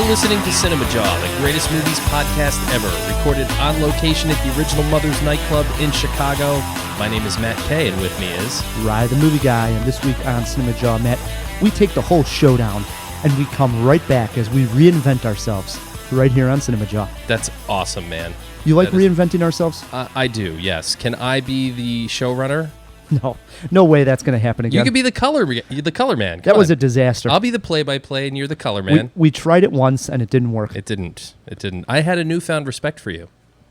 listening to CinemaJaw, the greatest movies podcast ever, recorded on location at the original Mother's Nightclub in Chicago. My name is Matt Kay, and with me is... Rye, the movie guy, and this week on CinemaJaw, Matt, we take the whole showdown, and we come right back as we reinvent ourselves right here on CinemaJaw. That's awesome, man. You like reinventing ourselves? I do, yes. Can I be the showrunner? No way that's going to happen again. You could be the color man. That was a disaster. I'll be the play-by-play, and you're the color man. We tried it once, and it didn't work. It didn't. I had a newfound respect for you.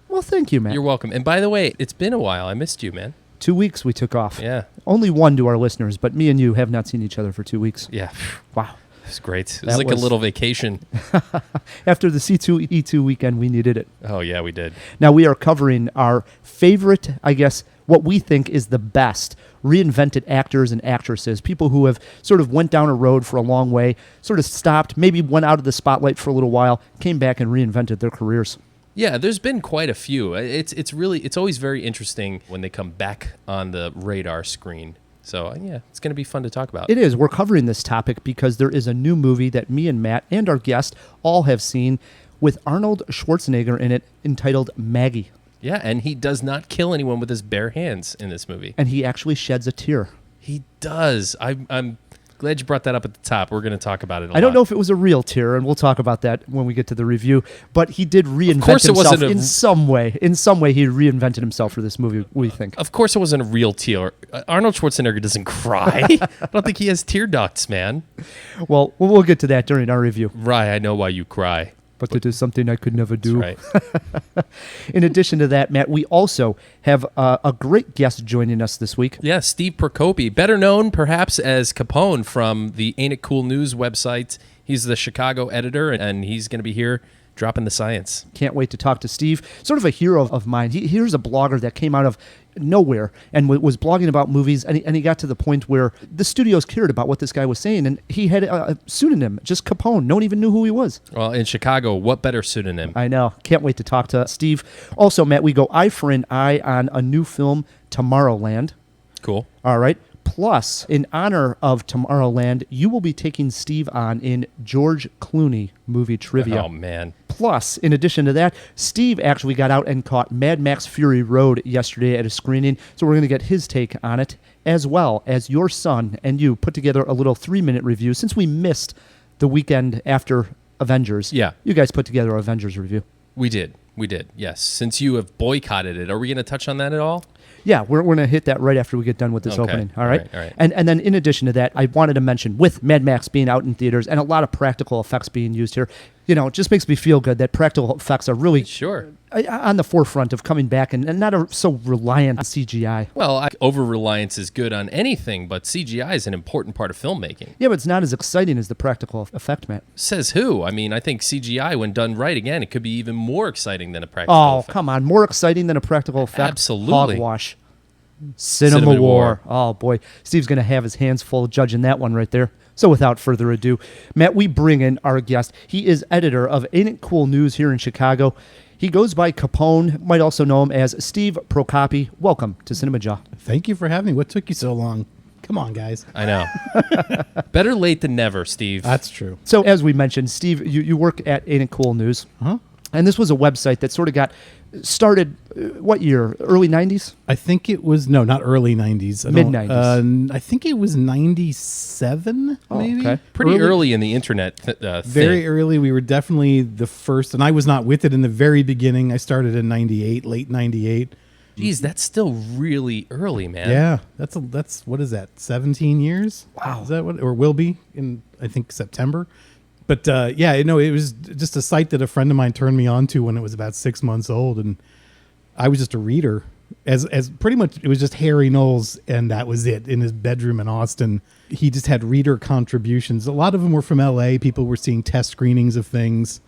Well, thank you, man. You're welcome. And by the way, it's been a while. I missed you, man. 2 weeks we took off. Yeah. Only one to our listeners, but me and you have not seen each other for 2 weeks. Yeah. Wow. It was great. It was like a little vacation. After the C2E2 weekend, we needed it. Oh, yeah, we did. Now we are covering our favorite, I guess, what we think is the best reinvented actors and actresses, people who have sort of went down a road for a long way, sort of stopped, maybe went out of the spotlight for a little while, came back and reinvented their careers. Yeah, there's been quite a few. It's always very interesting when they come back on the radar screen. So, yeah, it's going to be fun to talk about. It is. We're covering this topic because there is a new movie that me and Matt and our guest all have seen with Arnold Schwarzenegger in it, entitled Maggie. Yeah, and he does not kill anyone with his bare hands in this movie. And he actually sheds a tear. He does. I'm glad you brought that up at the top. We're going to talk about it a lot. I don't know if it was a real tear, and we'll talk about that when we get to the review, but he did reinvent himself in some way. In some way, he reinvented himself for this movie, we think. Of course it wasn't a real tear. Arnold Schwarzenegger doesn't cry. I don't think he has tear ducts, man. Well, we'll get to that during our review. Right, I know why you cry. But it is something I could never do. That's right. In addition to that, Matt, we also have a great guest joining us this week. Yeah, Steve Prokopy, better known perhaps as Capone from the Ain't It Cool News website. He's the Chicago editor, and he's going to be here dropping the science. Can't wait to talk to Steve. Sort of a hero of mine. Here's a blogger that came out of nowhere and was blogging about movies, and he got to the point where the studios cared about what this guy was saying, and he had a pseudonym, just Capone. No one even knew who he was. Well, in Chicago, what better pseudonym? I know. Can't wait to talk to Steve. Also, Matt, we go eye for an eye on a new film, Tomorrowland. Cool. All right. Plus, in honor of Tomorrowland, you will be taking Steve on in George Clooney movie trivia. Oh, man. Plus, in addition to that, Steve actually got out and caught Mad Max Fury Road yesterday at a screening, so we're going to get his take on it, as well as your son and you put together a little 3-minute review. Since we missed the weekend after Avengers, yeah, you guys put together an Avengers review. We did, yes. Since you have boycotted it, are we going to touch on that at all? Yeah, we're going to hit that right after we get done with this opening. All right? All right. And then in addition to that, I wanted to mention, with Mad Max being out in theaters and a lot of practical effects being used here, it just makes me feel good that practical effects are really on the forefront of coming back and not so reliant on CGI. Well, over-reliance is good on anything, but CGI is an important part of filmmaking. Yeah, but it's not as exciting as the practical effect, Matt. Says who? I mean, I think CGI, when done right, again, it could be even more exciting than a practical effect. Oh, come on. More exciting than a practical effect? Absolutely. Hogwash. CinemaWAR. Oh, boy. Steve's going to have his hands full judging that one right there. So without further ado, Matt, we bring in our guest. He is editor of Ain't It Cool News here in Chicago. He goes by Capone, might also know him as Steve Prokopy. Welcome to CinemaJaw. Thank you for having me. What took you so long? Come on, guys. I know. Better late than never, Steve. That's true. So as we mentioned, Steve, you work at Ain't It Cool News. Uh-huh. And this was a website that sort of got started, what year? Early 90s? I think it was, no, not early 90s. Mid-90s. I think it was 97, maybe. Okay. Pretty early in the internet Very early. We were definitely the first, and I was not with it in the very beginning. I started in 98, late 98. Geez, that's still really early, man. Yeah. That's what is that, 17 years? Wow. Is that what, or will be in, I think, September? But it was just a site that a friend of mine turned me on to when it was about 6 months old, and I was just a reader. As pretty much, it was just Harry Knowles, and that was it, in his bedroom in Austin. He just had reader contributions. A lot of them were from L.A. People were seeing test screenings of things,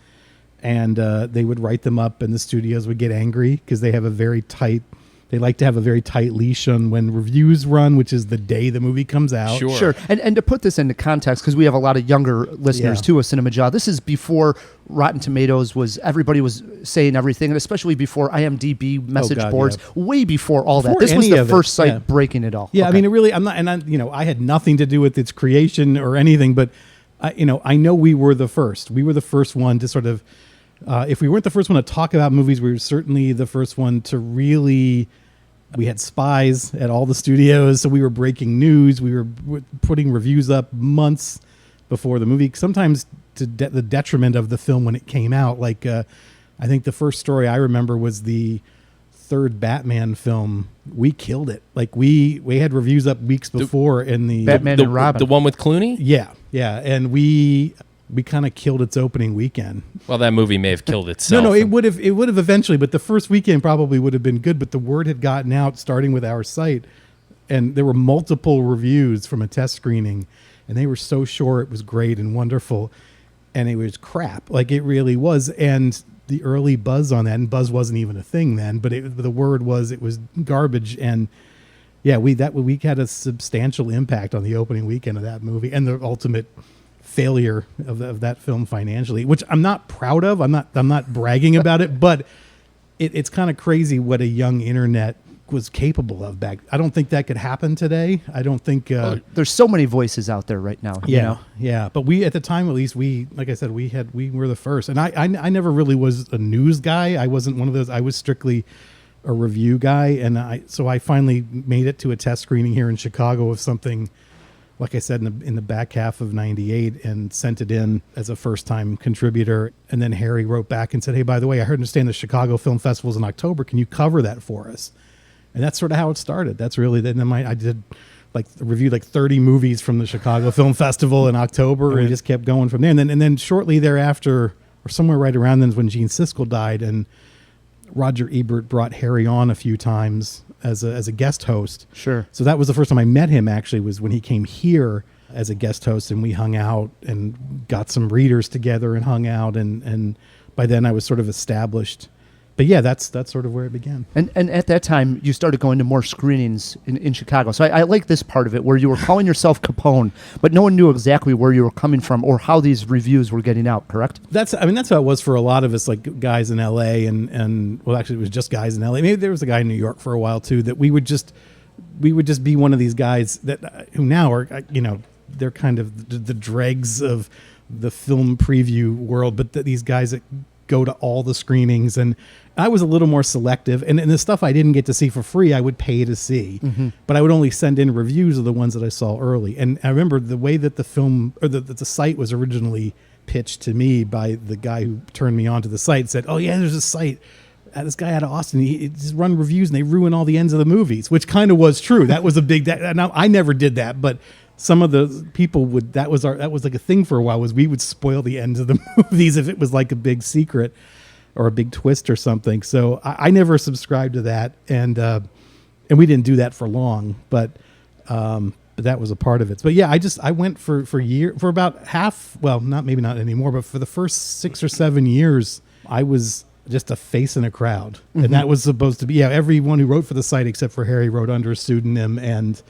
and they would write them up, and the studios would get angry because they have a very tight They like to have a very tight leash on when reviews run, which is the day the movie comes out. Sure. And to put this into context, because we have a lot of younger listeners too of CinemaJaw, this is before Rotten Tomatoes everybody was saying everything, and especially before IMDb message boards, way before all that. This was the first site breaking it all. Yeah, okay. I mean, it really, I had nothing to do with its creation or anything, but I know we were the first. We were the first one to sort of, if we weren't the first one to talk about movies, we were certainly the first one to really. We had spies at all the studios, so we were breaking news. We were putting reviews up months before the movie, sometimes to the detriment of the film when it came out. Like, I think the first story I remember was the third Batman film. We killed it. Like, we had reviews up weeks before in the Batman and Robin. The one with Clooney? Yeah, and we kind of killed its opening weekend. Well, that movie may have killed itself. No, it would have eventually, but the first weekend probably would have been good. But the word had gotten out, starting with our site, and there were multiple reviews from a test screening, and they were so sure it was great and wonderful, and it was crap. Like, it really was. And the early buzz on that, and buzz wasn't even a thing then, but the word was it was garbage. And yeah, we had a substantial impact on the opening weekend of that movie and the ultimate failure of that film financially, which I'm not proud of. I'm not bragging about it, but it's kind of crazy what a young internet was capable of back. I don't think that could happen today. I don't think there's so many voices out there right now. Yeah. But we, at the time, at least, like I said, we were the first. And I never really was a news guy. I wasn't one of those. I was strictly a review guy, and so I finally made it to a test screening here in Chicago of something. Like I said, in the back half of '98, and sent it in as a first-time contributor. And then Harry wrote back and said, "Hey, by the way, I understand the Chicago Film Festival's in October. Can you cover that for us?" And that's sort of how it started. That's really, then I did reviewed 30 movies from the Chicago Film Festival in October, and just kept going from there. And then shortly thereafter, or somewhere right around then, is when Gene Siskel died, and Roger Ebert brought Harry on a few times as a guest host. Sure. So that was the first time I met him, actually, was when he came here as a guest host, and we hung out and got some readers together and hung out. And by then I was sort of established. But yeah, that's sort of where it began. And at that time, you started going to more screenings in Chicago. So I like this part of it, where you were calling yourself Capone, but no one knew exactly where you were coming from or how these reviews were getting out, correct? That's how it was for a lot of us, like guys in LA, and well, actually, it was just guys in LA. Maybe there was a guy in New York for a while too. That we would just be one of these guys that who now are, they're kind of the dregs of the film preview world, but these guys that go to all the screenings. And I was a little more selective, and the stuff I didn't get to see for free, I would pay to see, but I would only send in reviews of the ones that I saw early. And I remember the way that the film, or the site was originally pitched to me by the guy who turned me on to the site, said, "Oh yeah, there's a site, this guy out of Austin, he just run reviews and they ruin all the ends of the movies," which kind of was true. That was a big, now I never did that, but some of the people would, that was like a thing for a while, was we would spoil the ends of the movies if it was like a big secret or a big twist or something. So I never subscribed to that, and we didn't do that for long, but that was a part of it. But yeah, I went for about half, well, maybe not anymore, but for the first 6 or 7 years, I was just a face in a crowd. And that was supposed to be, everyone who wrote for the site except for Harry wrote under a pseudonym. And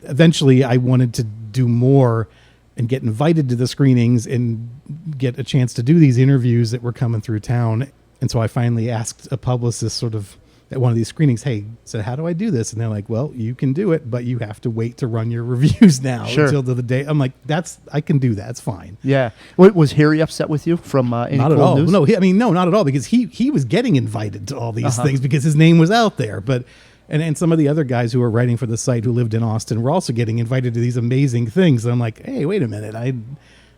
eventually I wanted to do more and get invited to the screenings and get a chance to do these interviews that were coming through town. And so I finally asked a publicist sort of at one of these screenings, "Hey, so how do I do this?" And they're like, "Well, you can do it, but you have to wait to run your reviews now until the day." I'm like, I can do that. It's fine. Yeah. Was Harry upset with you from Not at all. News? No, not at all, because he was getting invited to all these things because his name was out there. But and some of the other guys who were writing for the site who lived in Austin were also getting invited to these amazing things. And I'm like, "Hey, wait a minute. I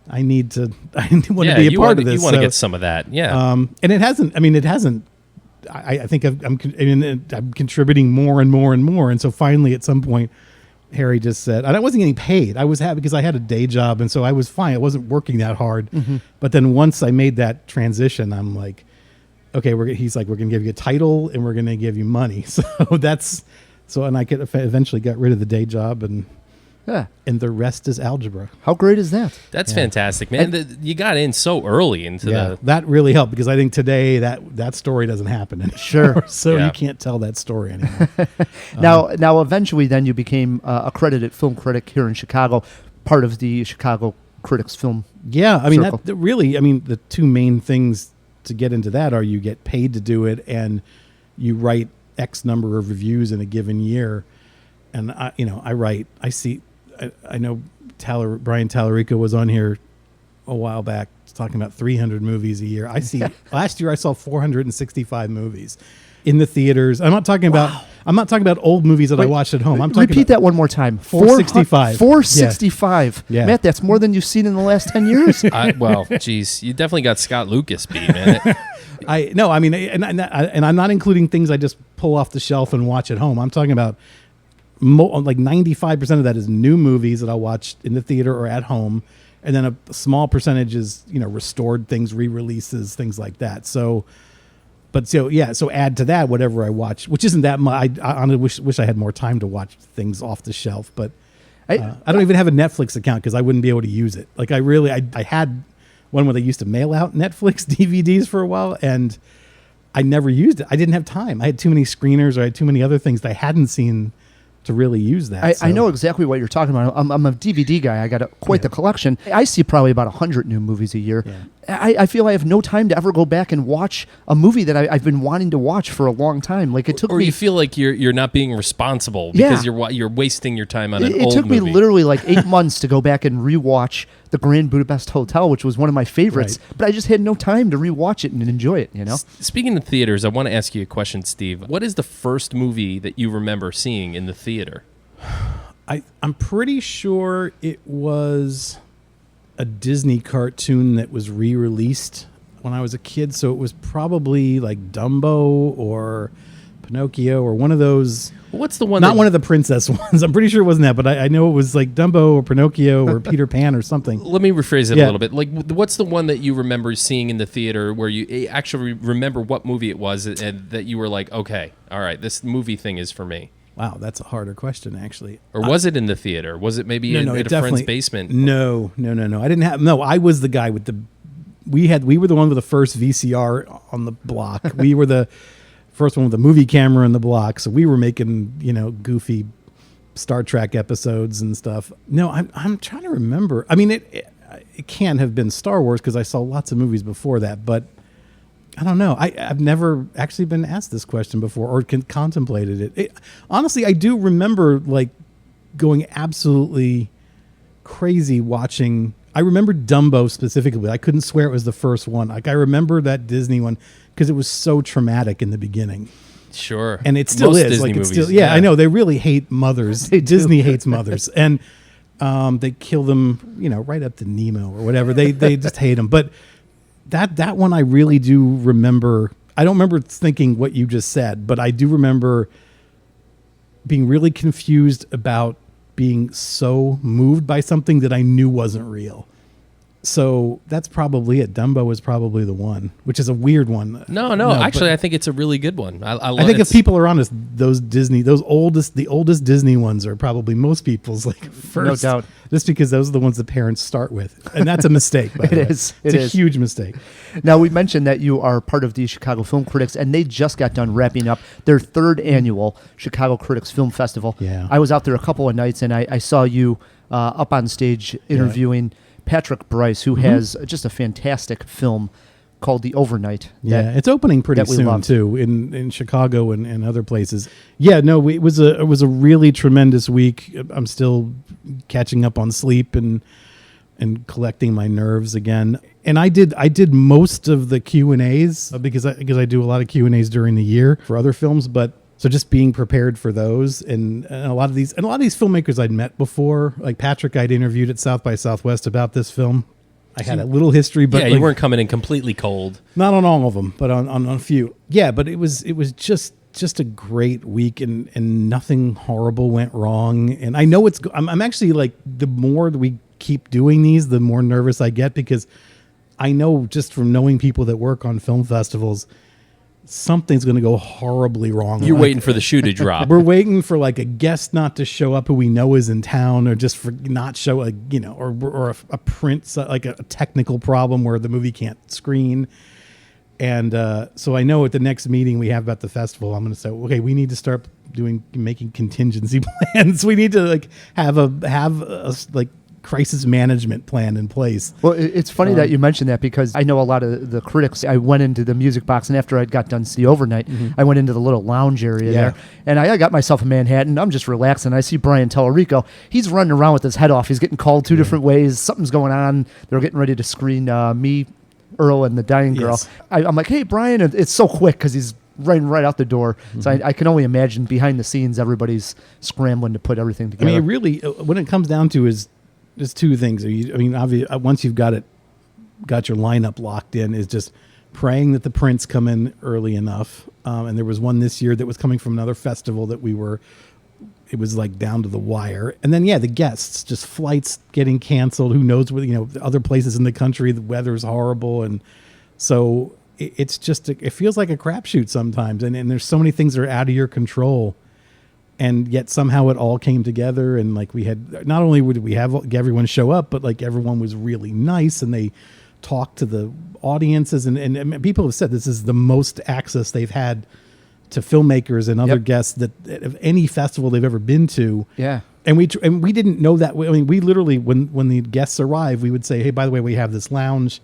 want to be a part of this." You want to get some of that. Yeah. And it hasn't. I think I'm contributing more and more and more. And so finally, at some point, Harry just said, and I wasn't getting paid. I was happy because I had a day job, and so I was fine. I wasn't working that hard. But then once I made that transition, I'm like, okay, he's like, "We're going to give you a title and we're going to give you money." And I eventually got rid of the day job, and the rest is algebra. How great is that? That's fantastic, man. You got in so early into that really helped, because I think today that story doesn't happen anymore. Sure. So you can't tell that story anymore. Now, eventually, then you became a credited film critic here in Chicago, part of the Chicago Critics Film. Yeah, I mean, Circle. the two main things to get into that are you get paid to do it, and you write X number of reviews in a given year. And I know Brian Tallarico was on here a while back talking about 300 movies a year. I see. Last year I saw 465 movies in the theaters. I'm not talking about old movies that I watched at home. I'm talking Repeat that one more time. 465. 465. Yeah. Matt, that's more than you've seen in the last 10 years. Well, geez, you definitely got Scott Lucas beat, man. and I'm not including things I just pull off the shelf and watch at home. I'm talking about like 95% of that is new movies that I'll watch in the theater or at home. And then a small percentage is, restored things, re-releases, things like that. So add to that whatever I watch, which isn't that much. I honestly wish I had more time to watch things off the shelf, but I don't even have a Netflix account because I wouldn't be able to use it. Like I had one where they used to mail out Netflix DVDs for a while, and I never used it. I didn't have time. I had too many screeners, or I had too many other things that I hadn't seen to really use that. I know exactly what you're talking about. I'm a DVD guy. I got quite the collection. I see probably about 100 new movies a year. Yeah. I feel I have no time to ever go back and watch a movie that I've been wanting to watch for a long time. Like it took or me. you feel like you're not being responsible because you're wasting your time on an old movie. It took me literally like 8 months to go back and rewatch The Grand Budapest Hotel, which was one of my favorites. Right. But I just had no time to rewatch it and enjoy it. Speaking of theaters, I want to ask you a question, Steve. What is the first movie that you remember seeing in the theater? I'm pretty sure it was a Disney cartoon that was re-released when I was a kid. So it was probably like Dumbo or Pinocchio or one of those. What's the one? Not one of the princess ones. I'm pretty sure it wasn't that, but I know it was like Dumbo or Pinocchio or Peter Pan or something. Let me rephrase it a little bit. Like, what's the one that you remember seeing in the theater where you actually remember what movie it was and that you were like, okay, all right, this movie thing is for me? Wow, that's a harder question, actually. Or was it in the theater? Was it maybe in a friend's basement? No. I didn't have. No, I was the guy with the. We were the one with the first VCR on the block. We were the first one with the movie camera in the block. So we were making goofy Star Trek episodes and stuff. No, I'm trying to remember. I mean, it can't have been Star Wars because I saw lots of movies before that, but. I don't know. I've never actually been asked this question before or contemplated it. Honestly, I do remember like going absolutely crazy watching. I remember Dumbo specifically. I couldn't swear it was the first one. Like I remember that Disney one because it was so traumatic in the beginning. Sure. And it still Most is. Disney like it's movies, still, I know they really hate mothers. Disney hates mothers, and they kill them. Right up to Nemo or whatever. They just hate them. But that one I really do remember. I don't remember thinking what you just said, but I do remember being really confused about being so moved by something that I knew wasn't real. So that's probably it. Dumbo is probably the one, which is a weird one. No. Actually, I think it's a really good one. I think if people are honest, the oldest Disney ones are probably most people's like first. No doubt. Just because those are the ones the parents start with, and that's a mistake. By the way. It's a huge mistake. Now we mentioned that you are part of the Chicago Film Critics, and they just got done wrapping up their third annual Chicago Critics Film Festival. Yeah. I was out there a couple of nights, and I saw you up on stage interviewing. Patrick Bryce, who has just a fantastic film called The Overnight. It's opening pretty soon too in Chicago and other places. Yeah, no, it was a really tremendous week. I'm still catching up on sleep and collecting my nerves again. And I did most of the Q&As because I do a lot of Q&As during the year for other films, but so just being prepared for those and a lot of these filmmakers I'd met before, like Patrick I'd interviewed at South by Southwest about this film. I had a little history, but you weren't coming in completely cold. Not on all of them, but on a few. Yeah, but it was just a great week and nothing horrible went wrong. And I know I'm actually like, the more we keep doing these, the more nervous I get because I know just from knowing people that work on film festivals, something's going to go horribly wrong. You're waiting for the shoe to drop. We're waiting for like a guest not to show up who we know is in town, or just for not show or a print, like a technical problem where the movie can't screen. And so I know at the next meeting we have about the festival, I'm going to say, okay, we need to start making contingency plans. We need to like have crisis management plan in place. Well, it's funny that you mentioned that, because I know a lot of the critics. I went into the music box, and after I got done the overnight, I went into the little lounge area there, and I got myself a Manhattan. I'm just relaxing. I see Brian Tellerico. He's running around with his head off. He's getting called two different ways. Something's going on. They're getting ready to screen me, Earl, and the Dying Girl. Yes. I'm like, hey, Brian. And it's so quick because he's running right out the door. So I can only imagine behind the scenes, everybody's scrambling to put everything together. I mean, really, when it comes down to is two things. I mean, obviously, once you've got your lineup locked in, is just praying that the prints come in early enough. And there was one this year that was coming from another festival that it was like down to the wire. And then, the guests, just flights getting canceled. Who knows what, other places in the country, the weather's horrible. And so it's just, it feels like a crapshoot sometimes. And there's so many things that are out of your control. And yet somehow it all came together. And like we had, not only did we have everyone show up, but like everyone was really nice and they talked to the audiences. And people have said this is the most access they've had to filmmakers and other guests that of any festival they've ever been to. Yeah. And we didn't know that. I mean, we literally, when the guests arrive, we would say, hey, by the way, we have this lounge.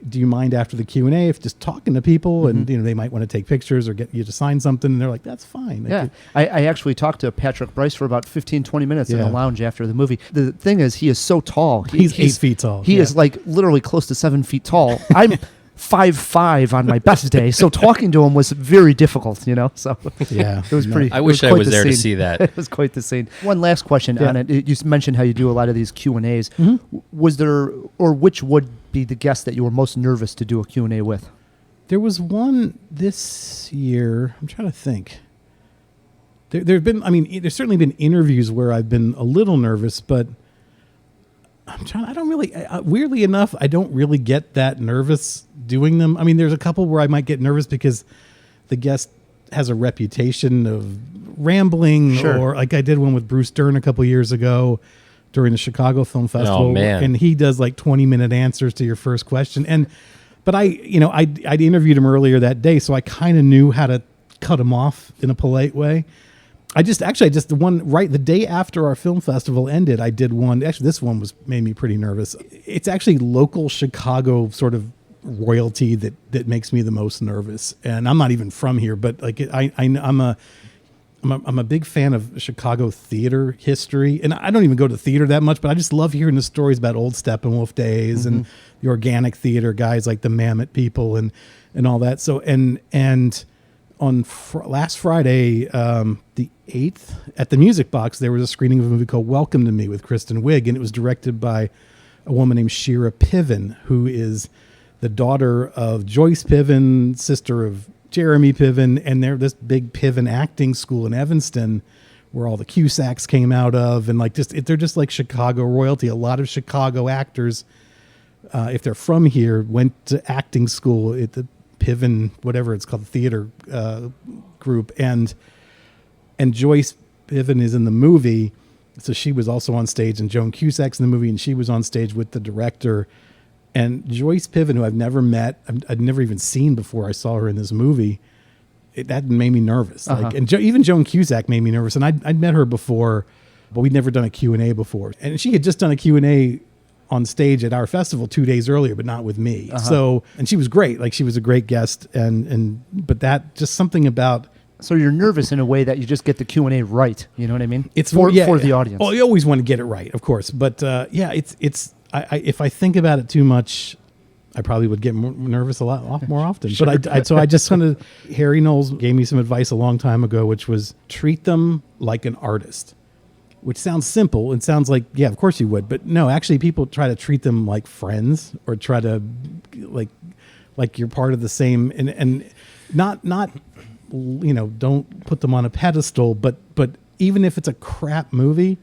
Do you mind after the Q&A if just talking to people and they might want to take pictures or get you to sign something, and they're like, that's fine. I actually talked to Patrick Bryce for about 15-20 minutes in the lounge after the movie. The thing is, he is so tall. He's 8 feet tall. He is like literally close to 7 feet tall. I'm 5'5" on my best day, so talking to him was very difficult, So it was pretty. I wish I was there to see that. It was quite the scene. One last question on it. You mentioned how you do a lot of these Q&As. Was there, or which would be the guest that you were most nervous to do a Q&A with? There was one this year. I'm trying to think. There've been, there's certainly been interviews where I've been a little nervous, but I don't really, weirdly enough, I don't really get that nervous doing them. I mean, there's a couple where I might get nervous because the guest has a reputation of rambling, or like I did one with Bruce Dern a couple years ago during the Chicago Film Festival. Oh, man. And he does like 20-minute answers to your first question. But I'd interviewed him earlier that day, so I kind of knew how to cut him off in a polite way. The day after our film festival ended, I did one. Actually, this one made me pretty nervous. It's actually local Chicago sort of royalty that makes me the most nervous. And I'm not even from here, but like I'm a big fan of Chicago theater history, and I don't even go to theater that much, but I just love hearing the stories about old Steppenwolf days and the organic theater guys like the Mammoth people and all that. So and on last Friday, the 8th, at the Music Box, there was a screening of a movie called Welcome to Me with Kristen Wiig, and it was directed by a woman named Shira Piven, who is the daughter of Joyce Piven, sister of Jeremy Piven, and they're this big Piven acting school in Evanston where all the Cusacks came out of, and they're just like Chicago royalty. A lot of Chicago actors, if they're from here, went to acting school at the Piven, whatever it's called, the theater group, and Joyce Piven is in the movie, so she was also on stage, and Joan Cusack's in the movie, and she was on stage with the director. And Joyce Piven, who I've never met, I'd never even seen before I saw her in this movie, that made me nervous. Even Joan Cusack made me nervous, and I'd met her before, but we'd never done a Q&A before, and she had just done a Q&A on stage at our festival 2 days earlier, but not with me. So, and she was great. Like, she was a great guest, but that just something about. So you're nervous in a way that you just get the Q&A right. You know what I mean? It's for the audience. Oh, you always want to get it right, of course. But it's. If I think about it too much, I probably would get nervous a lot more often. Sure. But I just kind of. Harry Knowles gave me some advice a long time ago, which was treat them like an artist. Which sounds simple and sounds like, yeah, of course you would. But no, actually people try to treat them like friends or try to like you're part of the same and not don't put them on a pedestal, but even if it's a crap movie,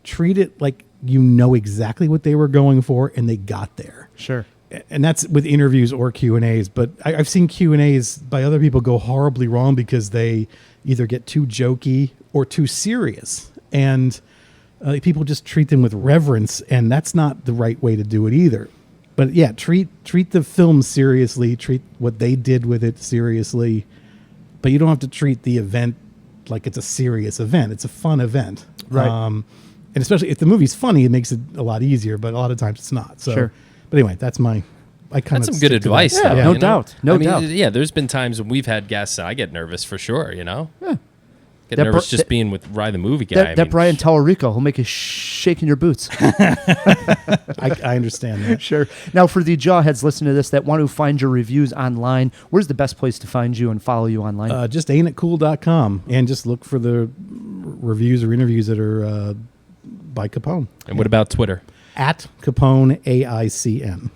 treat it like you know exactly what they were going for and they got there. Sure. And that's with interviews or Q&As. But I've seen Q&As by other people go horribly wrong because they either get too jokey or too serious. And people just treat them with reverence, and that's not the right way to do it either. But yeah, treat the film seriously, treat what they did with it seriously, but you don't have to treat the event like it's a serious event. It's a fun event. Right. And especially if the movie's funny, it makes it a lot easier, but a lot of times it's not. So, Sure. But anyway, that's some good advice. Yeah, though, no you know? doubt. No I mean, doubt. Yeah, there's been times when we've had guests and I get nervous for sure, you know? Yeah. Get That nervous Br- just that- being with Rye the movie guy. That Brian Tallarico will make you shake in your boots. I understand that. Sure. Now, for the Jawheads listening to this that want to find your reviews online, where's the best place to find you and follow you online? Just ain'titcool.com and just look for the reviews or interviews that are by Capone. And what about Twitter? At Capone, AICN.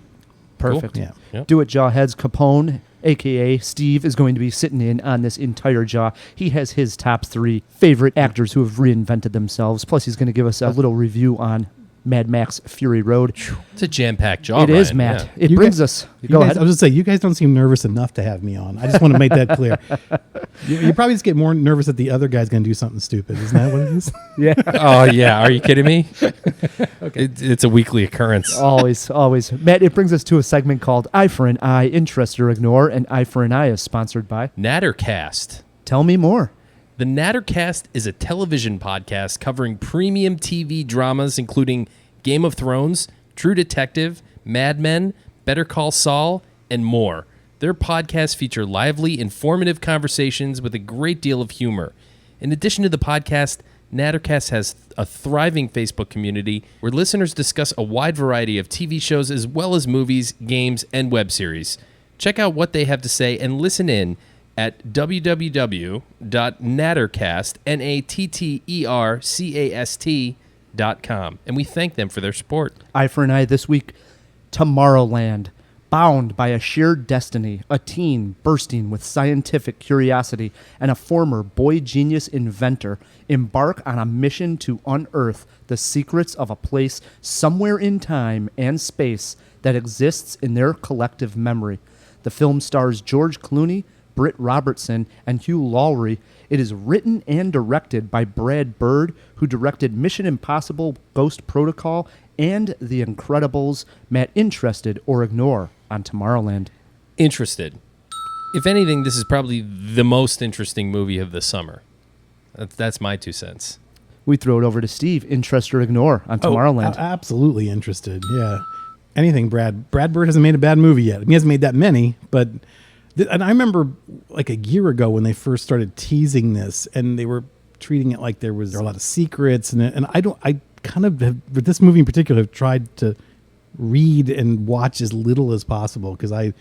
Perfect. Yeah. Yep. Do it, Jawheads. Capone, a.k.a. Steve, is going to be sitting in on this entire Jaw. He has his top 3 favorite actors who have reinvented themselves. Plus, he's going to give us a little review on Mad Max Fury Road. It's a jam-packed jaw. It is, Ryan, Matt. yeah. It You brings guys- us. You Go guys, ahead. I was going to say, you guys don't seem nervous enough to have me on. I just want to make that clear. You probably just get more nervous that the other guy's going to do something stupid. Isn't that what it is? Yeah. Oh, yeah. Are you kidding me? It's a weekly occurrence. Always, always. Matt, it brings us to a segment called Eye for an Eye, Interest or Ignore, and Eye for an Eye is sponsored by Nattercast. Tell Me More. The Nattercast is a television podcast covering premium TV dramas including Game of Thrones, True Detective, Mad Men, Better Call Saul, and more. Their podcasts feature lively, informative conversations with a great deal of humor. In addition to the podcast, Nattercast has a thriving Facebook community where listeners discuss a wide variety of TV shows as well as movies, games, and web series. Check out what they have to say and listen in at www.nattercast.com. And we thank them for their support. Eye for an Eye this week, Tomorrowland. Bound by a shared destiny, a teen bursting with scientific curiosity and a former boy genius inventor embark on a mission to unearth the secrets of a place somewhere in time and space that exists in their collective memory. The film stars George Clooney, Britt Robertson, and Hugh Laurie. It is written and directed by Brad Bird, who directed Mission Impossible Ghost Protocol and The Incredibles. Matt, interested or ignore on Tomorrowland? Interested. If anything, this is probably the most interesting movie of the summer. That's my 2 cents. We throw it over to Steve. Interest or ignore on Tomorrowland? Absolutely interested. Yeah. Anything, Brad. Brad Bird hasn't made a bad movie yet. He hasn't made that many, but... and I remember like a year ago when they first started teasing this, and they were treating it like there were a lot of secrets, and I kind of have, with this movie in particular, have tried to read and watch as little as possible because I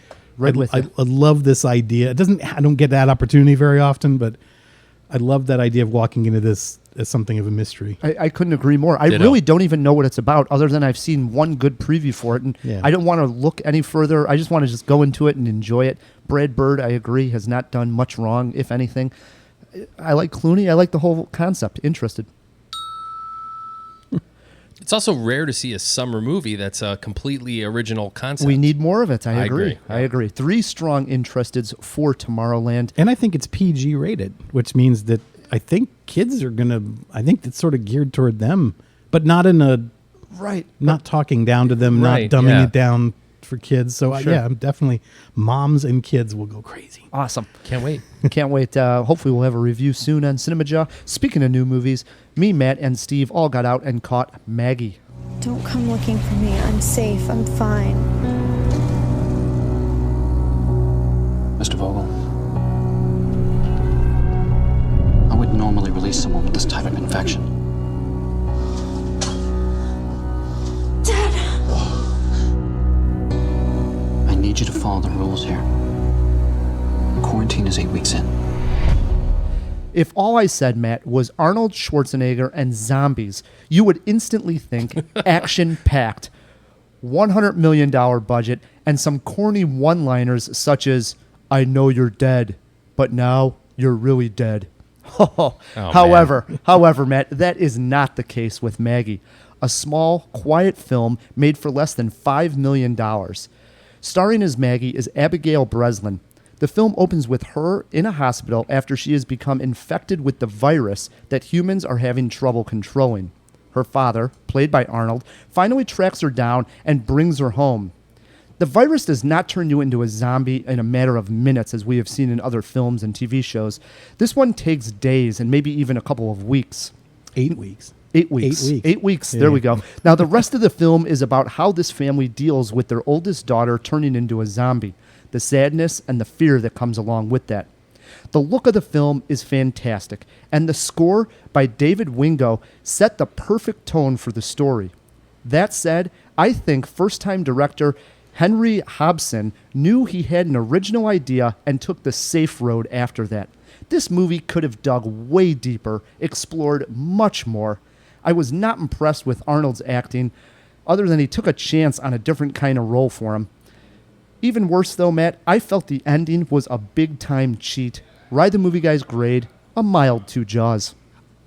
love this idea. I don't get that opportunity very often, but I love that idea of walking into this as something of a mystery. I couldn't agree more. I Ditto. really don't even know what it's about other than I've seen one good preview for it, and Yeah. I don't want to look any further. I just want to just go into it and enjoy it. Brad Bird, I agree, has not done much wrong, if anything. I like Clooney. I like the whole concept. Interested. It's also rare to see a summer movie that's a completely original concept. We need more of it. I I agree. agree. I agree. 3 strong interesteds for Tomorrowland. And I think it's PG rated, which means that I think kids are I think it's sort of geared toward them, but not in a, Right. not talking down to them, Right, not dumbing yeah. it down for kids. So Sure. I'm definitely, moms and kids will go crazy. Awesome. Can't wait. Can't wait. Hopefully we'll have a review soon on CinemaJaw. Speaking of new movies, me, Matt, and Steve all got out and caught Maggie. Don't come looking for me. I'm safe. I'm fine. Mr. Vogel, I wouldn't normally release someone with this type of infection. Dad! I need you to follow the rules here. Quarantine is 8 weeks in. If all I said, Matt, was Arnold Schwarzenegger and zombies, you would instantly think action-packed, $100 million budget, and some corny one-liners such as, I know you're dead, but now you're really dead. However, Matt, that is not the case with Maggie, a small, quiet film made for less than $5 million. Starring as Maggie is Abigail Breslin. The film opens with her in a hospital after she has become infected with the virus that humans are having trouble controlling. Her father, played by Arnold, finally tracks her down and brings her home. The virus does not turn you into a zombie in a matter of minutes, as we have seen in other films and TV shows. This one takes days and maybe even a couple of weeks. 8 weeks. 8 weeks. 8 weeks. 8 weeks. Yeah. There we go. Now, the rest of the film is about how this family deals with their oldest daughter turning into a zombie, the sadness and the fear that comes along with that. The look of the film is fantastic, and the score by David Wingo set the perfect tone for the story. That said, I think first-time director Henry Hobson knew he had an original idea and took the safe road after that. This movie could have dug way deeper, explored much more. I was not impressed with Arnold's acting, other than he took a chance on a different kind of role for him. Even worse, though, Matt, I felt the ending was a big-time cheat. Ride the movie guy's grade, a mild 2 Jaws.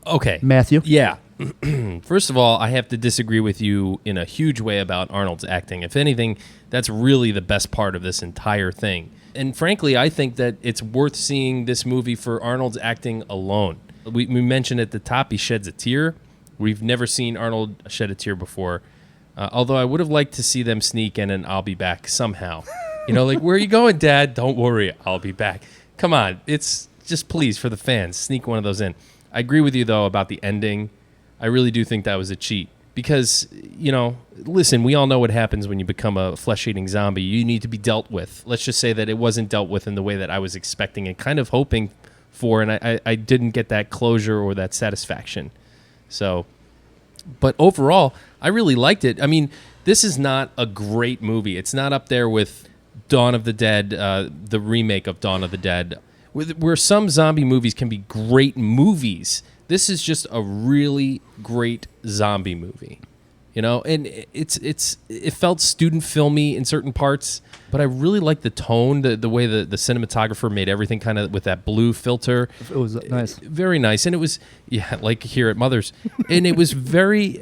Okay. Matthew? Yeah. First of all, I have to disagree with you in a huge way about Arnold's acting. If anything, that's really the best part of this entire thing. And frankly, I think that it's worth seeing this movie for Arnold's acting alone. We mentioned at the top he sheds a tear. We've never seen Arnold shed a tear before. Although I would have liked to see them sneak in an I'll be back somehow. Like, where are you going, Dad? Don't worry, I'll be back. Come on, it's just please, for the fans, sneak one of those in. I agree with you, though, about the ending. I really do think that was a cheat. Because, listen, we all know what happens when you become a flesh-eating zombie. You need to be dealt with. Let's just say that it wasn't dealt with in the way that I was expecting and kind of hoping for, and I didn't get that closure or that satisfaction. So, but overall, I really liked it. I mean, this is not a great movie. It's not up there with Dawn of the Dead, the remake of Dawn of the Dead, where some zombie movies can be great movies. This is just a really great zombie movie, and it felt student filmy in certain parts, but I really liked the tone, the way the cinematographer made everything kind of with that blue filter. It was nice. Very nice. And it was, like here at Mother's, and it was very,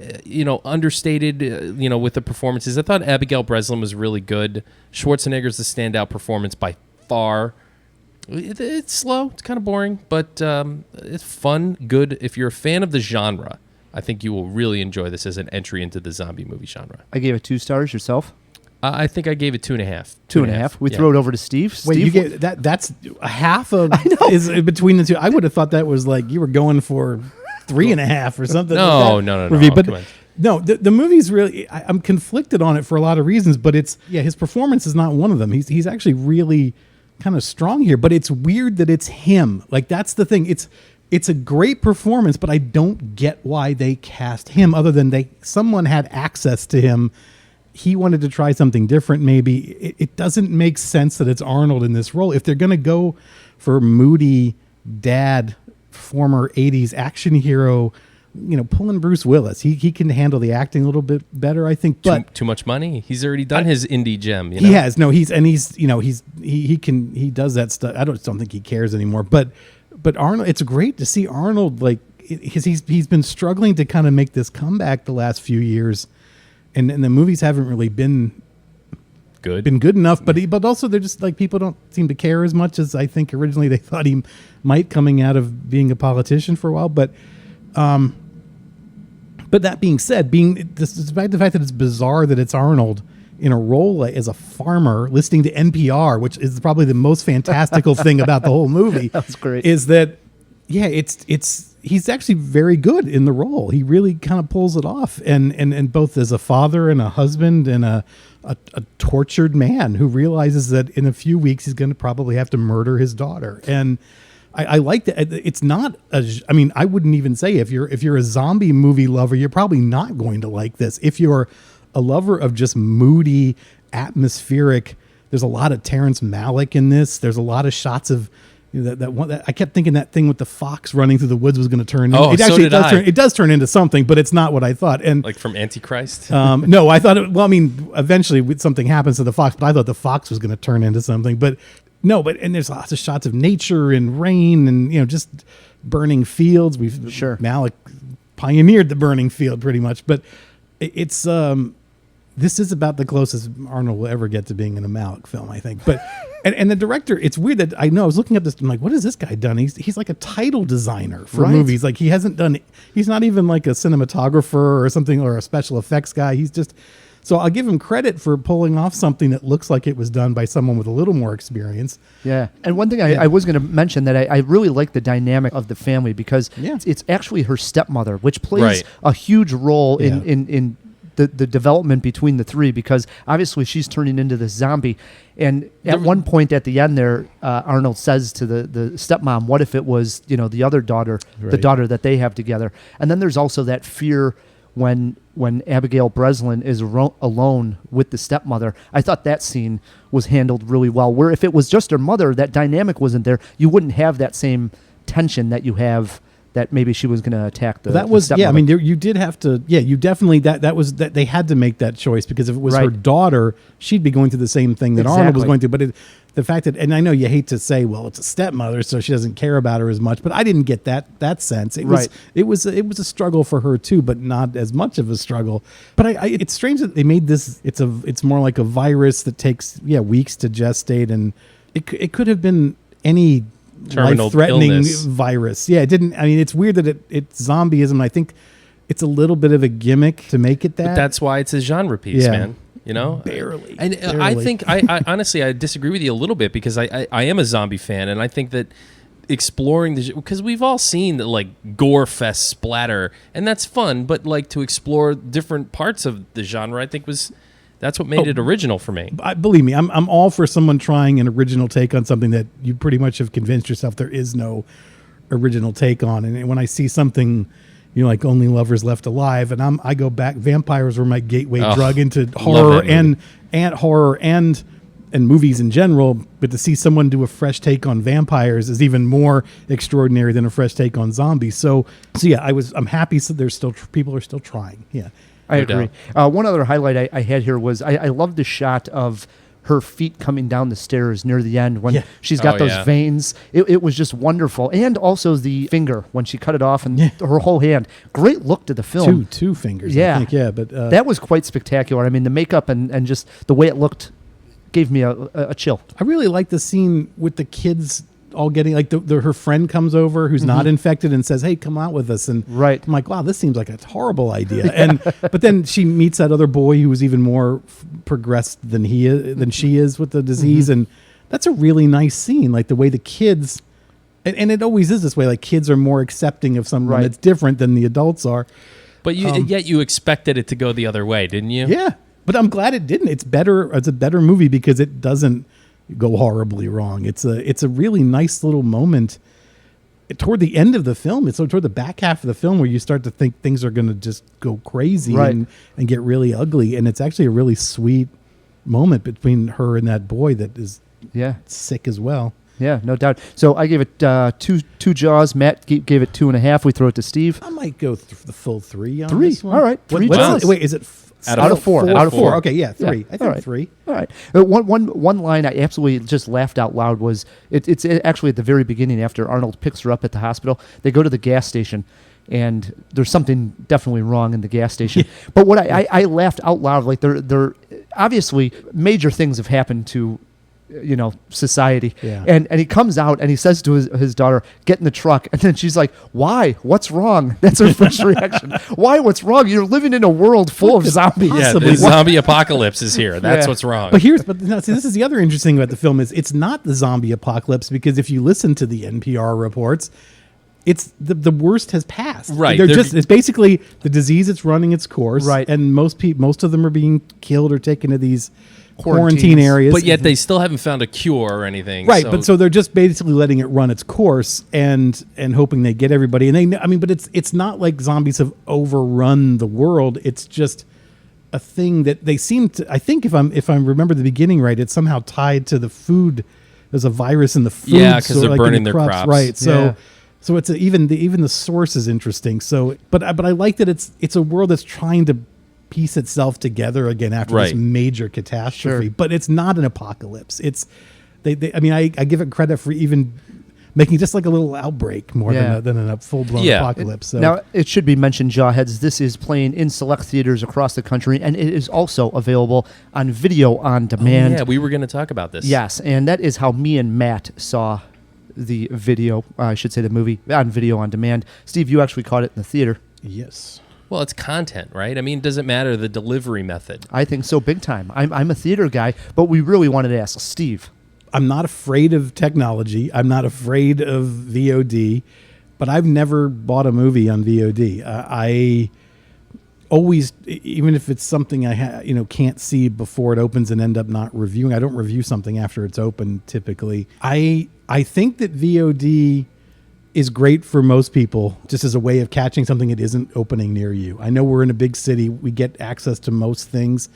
understated, with the performances. I thought Abigail Breslin was really good. Schwarzenegger's the standout performance by far. It's slow. It's kind of boring, but it's fun, good. If you're a fan of the genre, I think you will really enjoy this as an entry into the zombie movie genre. I gave it 2 stars. Yourself? I think I gave it 2.5. 2.5. We throw it over to Steve. Wait, Steve, you get that's a half of is between the two. I would have thought that was like you were going for 3.5 or something. No. Review. But no, the movie's really. I'm conflicted on it for a lot of reasons, but his performance is not one of them. He's actually really kind of strong here, but it's weird that it's him. Like, that's the thing. It's a great performance, but I don't get why they cast him, other than someone had access to him. He wanted to try something different, maybe. It doesn't make sense that it's Arnold in this role. If they're going to go for moody dad, former 80s action hero, pull in Bruce Willis. He can handle the acting a little bit better, I think. But too much money. He's already done his indie gem. He has. No, he does that stuff. I don't think he cares anymore. But Arnold, it's great to see Arnold, because he's been struggling to kind of make this comeback the last few years, and the movies haven't really been good enough. But also they're just like, people don't seem to care as much as I think originally they thought he might, coming out of being a politician for a while. But that being said, despite the fact that it's bizarre that it's Arnold in a role as a farmer listening to NPR, which is probably the most fantastical thing about the whole movie. That's great. Is that, he's actually very good in the role. He really kind of pulls it off, and both as a father and a husband and a tortured man who realizes that in a few weeks he's going to probably have to murder his daughter. And I like that. It's not I wouldn't even say if you're a zombie movie lover, you're probably not going to like this. If you're a lover of just moody, atmospheric, there's a lot of Terrence Malick in this. There's a lot of shots of that one. I kept thinking that thing with the fox running through the woods was going to turn. Oh, it actually does turn into something, but it's not what I thought. And like from Antichrist. No, I thought eventually something happens to the fox, but I thought the fox was going to turn into something. But no, and there's lots of shots of nature and rain and just burning fields. Malick pioneered the burning field pretty much, but it's this is about the closest Arnold will ever get to being in a Malick film, I think. But and the director, it's weird that I know I was looking up this. I'm like, what has this guy done? He's like a title designer for movies. Like he's not even like a cinematographer or something or a special effects guy. He's just So I'll give him credit for pulling off something that looks like it was done by someone with a little more experience. Yeah. And one thing I was going to mention that I really like the dynamic of the family because it's actually her stepmother, which plays a huge role in the development between the three, because obviously she's turning into this zombie. And at one point at the end there, Arnold says to the stepmom, what if it was, the other daughter, the daughter that they have together? And then there's also that fear when Abigail Breslin is alone with the stepmother. I thought that scene was handled really well, where if it was just her mother, that dynamic wasn't there. You wouldn't have that same tension that you have that maybe she was going to attack the stepmother. I mean, you did have to, you definitely, that was, that they had to make that choice, because if it was her daughter, she'd be going through the same thing that Arnold was going through. But the fact that, and I know you hate to say, well, it's a stepmother, so she doesn't care about her as much, but I didn't get that sense. It was a struggle for her too, but not as much of a struggle. But it's strange that they made this, it's more like a virus that takes, weeks to gestate, and it could have been any life-threatening virus. Yeah, it didn't. I mean, it's weird that it's zombieism. I think it's a little bit of a gimmick to make it that. But that's why it's a genre piece, man. Barely. And barely. I think I honestly I disagree with you a little bit, because I am a zombie fan, and I think that exploring because we've all seen the gore fest splatter, and that's fun, but to explore different parts of the genre, I think that's what made it original for me. Believe me, I'm all for someone trying an original take on something that you pretty much have convinced yourself there is no original take on. And when I see something, like Only Lovers Left Alive, and I go back, vampires were my gateway drug into horror and horror and movies in general. But to see someone do a fresh take on vampires is even more extraordinary than a fresh take on zombies. So yeah, I'm happy that there's still people are still trying. Yeah. I agree. One other highlight I had here was I love the shot of her feet coming down the stairs near the end when she's got those veins. It was just wonderful. And also the finger when she cut it off and her whole hand. Great look to the film. Two fingers, I think. Yeah, but that was quite spectacular. I mean, the makeup and just the way it looked gave me a chill. I really like the scene with the kids all getting her friend comes over who's not infected and says, hey, come out with us, and I'm like, wow, this seems like a horrible idea. And but then she meets that other boy who was even more progressed than she is with the disease, and that's a really nice scene, the way the kids and it always is this way, kids are more accepting of someone that's different than the adults are, but yet you expected it to go the other way, didn't you? But I'm glad it didn't. It's a better movie because it doesn't go horribly wrong. It's a really nice little moment toward the end of the film. It's toward the back half of the film where you start to think things are going to just go crazy and get really ugly. And it's actually a really sweet moment between her and that boy that is sick as well. Yeah, no doubt. So I gave it two jaws. Matt gave it 2.5. We throw it to Steve. I might go the full 3 on 3. This one. All right. Wait, is it out of 4? Out of 4. Okay, 3. I think 3. All right. One line I absolutely just laughed out loud was it's actually at the very beginning after Arnold picks her up at the hospital. They go to the gas station, and there's something definitely wrong in the gas station. But what I laughed out loud, there obviously major things have happened to society. And he comes out and he says to his daughter, get in the truck. And then she's like, why? What's wrong? That's her first reaction. Why? What's wrong? You're living in a world full of zombies. Yeah, the zombie apocalypse is here. That's what's wrong. But this is the other interesting about the film is it's not the zombie apocalypse, because if you listen to the NPR reports, it's the worst has passed. Right. It's basically the disease that's running its course. Right. And most of them are being killed or taken to these quarantine areas, but yet they still haven't found a cure or anything. Right, but so they're just basically letting it run its course and hoping they get everybody. And but it's not like zombies have overrun the world. It's just a thing that they seem to. I think if I remember the beginning right, it's somehow tied to the food. There's a virus in the food. Yeah, because they're burning their crops. Right. So it's even the source is interesting. So, but I like that it's a world that's trying to piece itself together again after this major catastrophe, but it's not an apocalypse. It's I give it credit for even making just a little outbreak more than a full-blown apocalypse. So. Now, it should be mentioned, Jawheads, this is playing in select theaters across the country, and it is also available on video on demand. Oh, yeah, we were going to talk about this. Yes, and that is how me and Matt saw the video, I should say the movie, on video on demand. Steve, you actually caught it in the theater. Yes. Well, it's content, right? I mean, does it matter the delivery method? I think so, big time. I'm a theater guy, but we really wanted to ask Steve. I'm not afraid of technology. I'm not afraid of VOD, but I've never bought a movie on VOD. I always, even if it's something I can't see before it opens and end up not reviewing. I don't review something after it's open typically. I think that VOD is great for most people just as a way of catching something that isn't opening near you. I know we're in a big city. We get access to most things.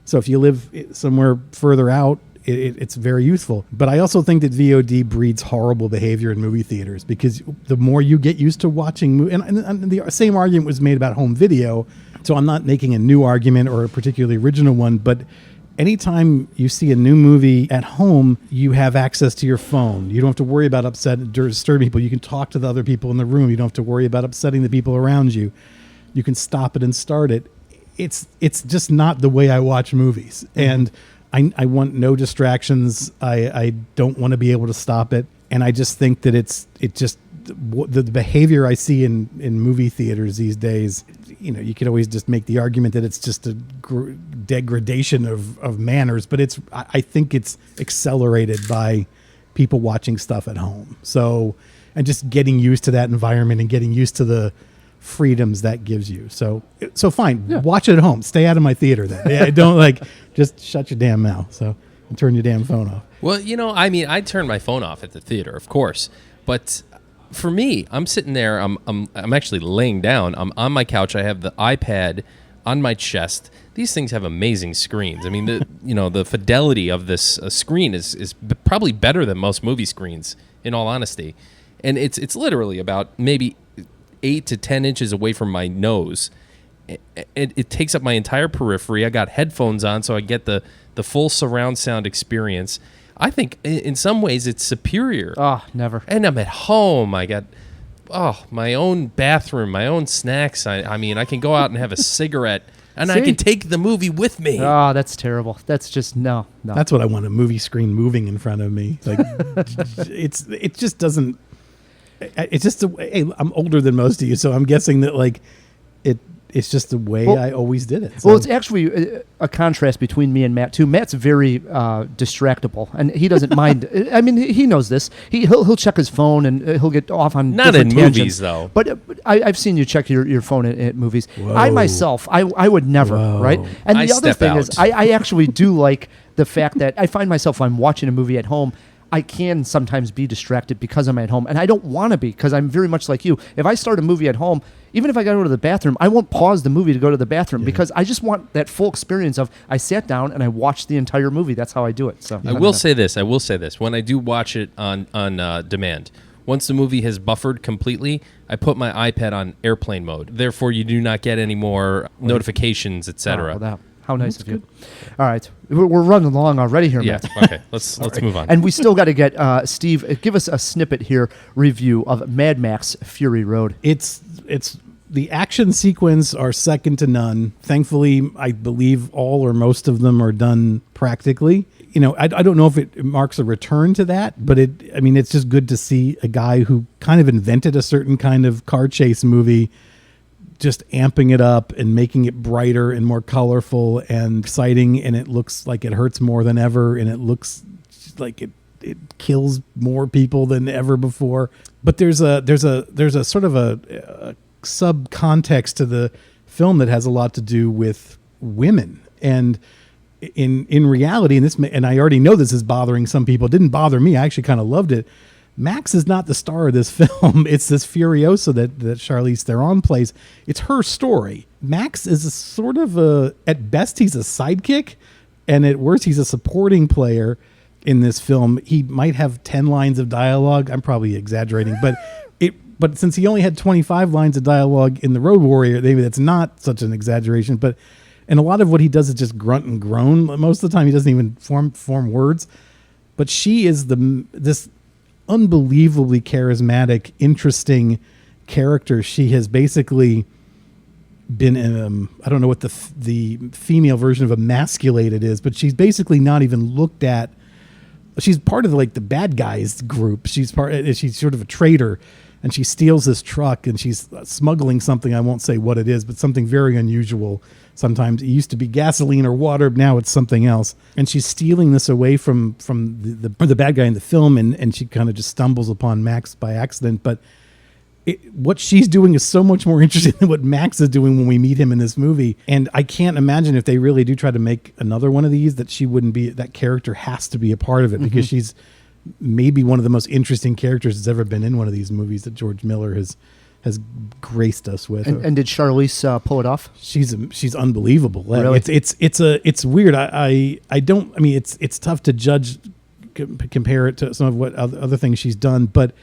So if you live somewhere further out, it's very useful. But I also think that VOD breeds horrible behavior in movie theaters because the more you get used to watching, and the same argument was made about home video. So I'm not making a new argument or a particularly original one, but anytime you see a new movie at home, you have access to your phone. You don't have to worry about disturbing people. You can talk to the other people in the room. You don't have to worry about upsetting the people around you. You can stop it and start it. It's just not the way I watch movies. And I want no distractions. I don't want to be able to stop it. And I just think that the behavior I see in movie theaters these days, you could always just make the argument that it's just a degradation of manners, but I think it's accelerated by people watching stuff at home. So, and just getting used to that environment and getting used to the freedoms that gives you. So fine, watch it at home. Stay out of my theater then. Yeah, don't just shut your damn mouth. So, and turn your damn phone off. Well, I turn my phone off at the theater, of course, but for me, I'm sitting there. I'm actually laying down. I'm on my couch. I have the iPad on my chest. These things have amazing screens. I mean, the fidelity of this screen is probably better than most movie screens, in all honesty. And it's literally about maybe 8 to 10 inches away from my nose. It takes up my entire periphery. I got headphones on, so I get the full surround sound experience. I think in some ways it's superior. Oh, never. And I'm at home. I got my own bathroom, my own snacks. I mean, I can go out and have a cigarette, and I can take the movie with me. Oh, that's terrible. That's just no. That's what I want, a movie screen moving in front of me. Like it just doesn't. It's just hey, I'm older than most of you, so I'm guessing that it's just the way I always did it. So. Well, it's actually a contrast between me and Matt too. Matt's very distractible, and he doesn't mind. I mean, he knows this. He'll check his phone and he'll get off on not in tangents. movies though. But I've seen you check your phone at movies. Whoa. I myself, I would never. Whoa. Right. And I the other step thing out. is, I actually do like the fact that I find myself when I'm watching a movie at home. I can sometimes be distracted because I'm at home, and I don't want to be because I'm very much like you. If I start a movie at home, even if I got to go to the bathroom, I won't pause the movie to go to the bathroom because I just want that full experience of I sat down and I watched the entire movie. That's how I do it. So I will say this. When I do watch it on demand, once the movie has buffered completely, I put my iPad on airplane mode. Therefore, you do not get any more notifications, etc. How nice of you. All right. We're running along already here, Yeah. Matt. Okay. Let's move on. And we still got to get Steve, give us a snippet here, review of Mad Max Fury Road. It's the action sequence are second to none. Thankfully, I believe all or most of them are done practically. I don't know if it marks a return to that, but it's just good to see a guy who kind of invented a certain kind of car chase movie just amping it up and making it brighter and more colorful and exciting, and it looks like it hurts more than ever, and it looks like it kills more people than ever before. But there's a sort of a sub context to the film that has a lot to do with women, and in reality, and I already know this is bothering some people. It didn't bother me. I actually kind of loved it. Max is not the star of this film. It's this Furiosa that Charlize Theron plays. It's her story. Max is a sort of at best, he's a sidekick, and at worst, he's a supporting player in this film. He might have 10 lines of dialogue. I'm probably exaggerating, but since he only had 25 lines of dialogue in The Road Warrior, maybe that's not such an exaggeration. And a lot of what he does is just grunt and groan. Most of the time, he doesn't even form words. But she is this unbelievably charismatic, interesting character. She has basically been I don't know what the female version of emasculated is, but she's basically not even looked at she's part of like the bad guys group. She's sort of a traitor, and she steals this truck and she's smuggling something. I won't say what it is, but something very unusual. Sometimes it used to be gasoline or water, now it's something else. And she's stealing this away from the bad guy in the film, and she kind of just stumbles upon Max by accident. But what she's doing is so much more interesting than what Max is doing when we meet him in this movie. And I can't imagine if they really do try to make another one of these that she wouldn't be, that character has to be a part of it, because she's maybe one of the most interesting characters that's ever been in one of these movies that George Miller has graced us with. And did Charlize pull it off? She's unbelievable. Really? It's weird. It's tough to judge, compare it to some of what other things she's done, but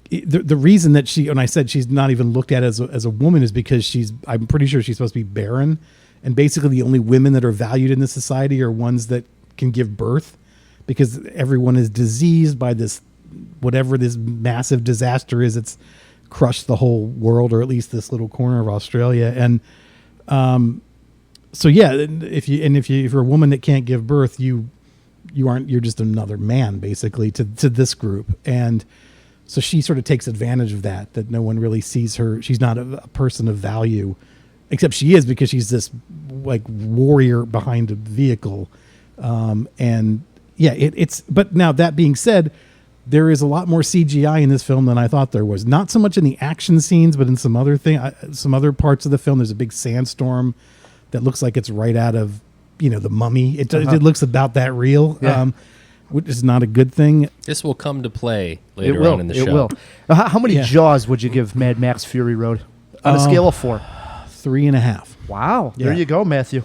the reason that when I said she's not even looked at as a woman is because I'm pretty sure she's supposed to be barren, and basically the only women that are valued in this society are ones that can give birth, because everyone is diseased by this, whatever this massive disaster is. It's crushed the whole world, or at least this little corner of Australia. And so yeah, if you're a woman that can't give birth, you're just another man basically to this group. And so she sort of takes advantage of that no one really sees her. She's not a person of value, except she is, because she's this like warrior behind a vehicle. And yeah, but now that being said, there is a lot more CGI in this film than I thought there was. Not so much in the action scenes, but in some other parts of the film. There's a big sandstorm that looks like it's right out of, The Mummy. It looks about that real. Yeah. Which is not a good thing. This will come to play later on in the show. It will. How many Jaws would you give Mad Max Fury Road on a scale of 4? 3.5. Wow. Yeah. There you go, Matthew.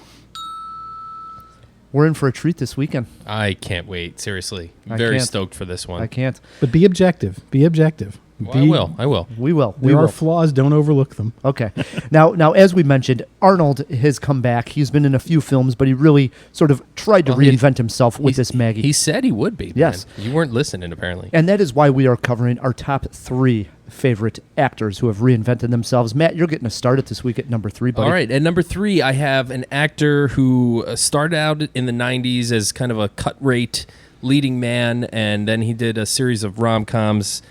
We're in for a treat this weekend. I can't wait. Seriously. I Very can't. stoked for this one. I can't. But be objective. Be objective. Well, I will. We will. There are flaws. Don't overlook them. Okay. Now, as we mentioned, Arnold has come back. He's been in a few films, but he really sort of tried to reinvent himself with this Maggie. He said he would be. Yes. Man. You weren't listening, apparently. And that is why we are covering our top 3 favorite actors who have reinvented themselves. Matt, you're getting us started this week at number 3, buddy. All right. At number 3, I have an actor who started out in the 90s as kind of a cut-rate leading man, and then he did a series of rom-coms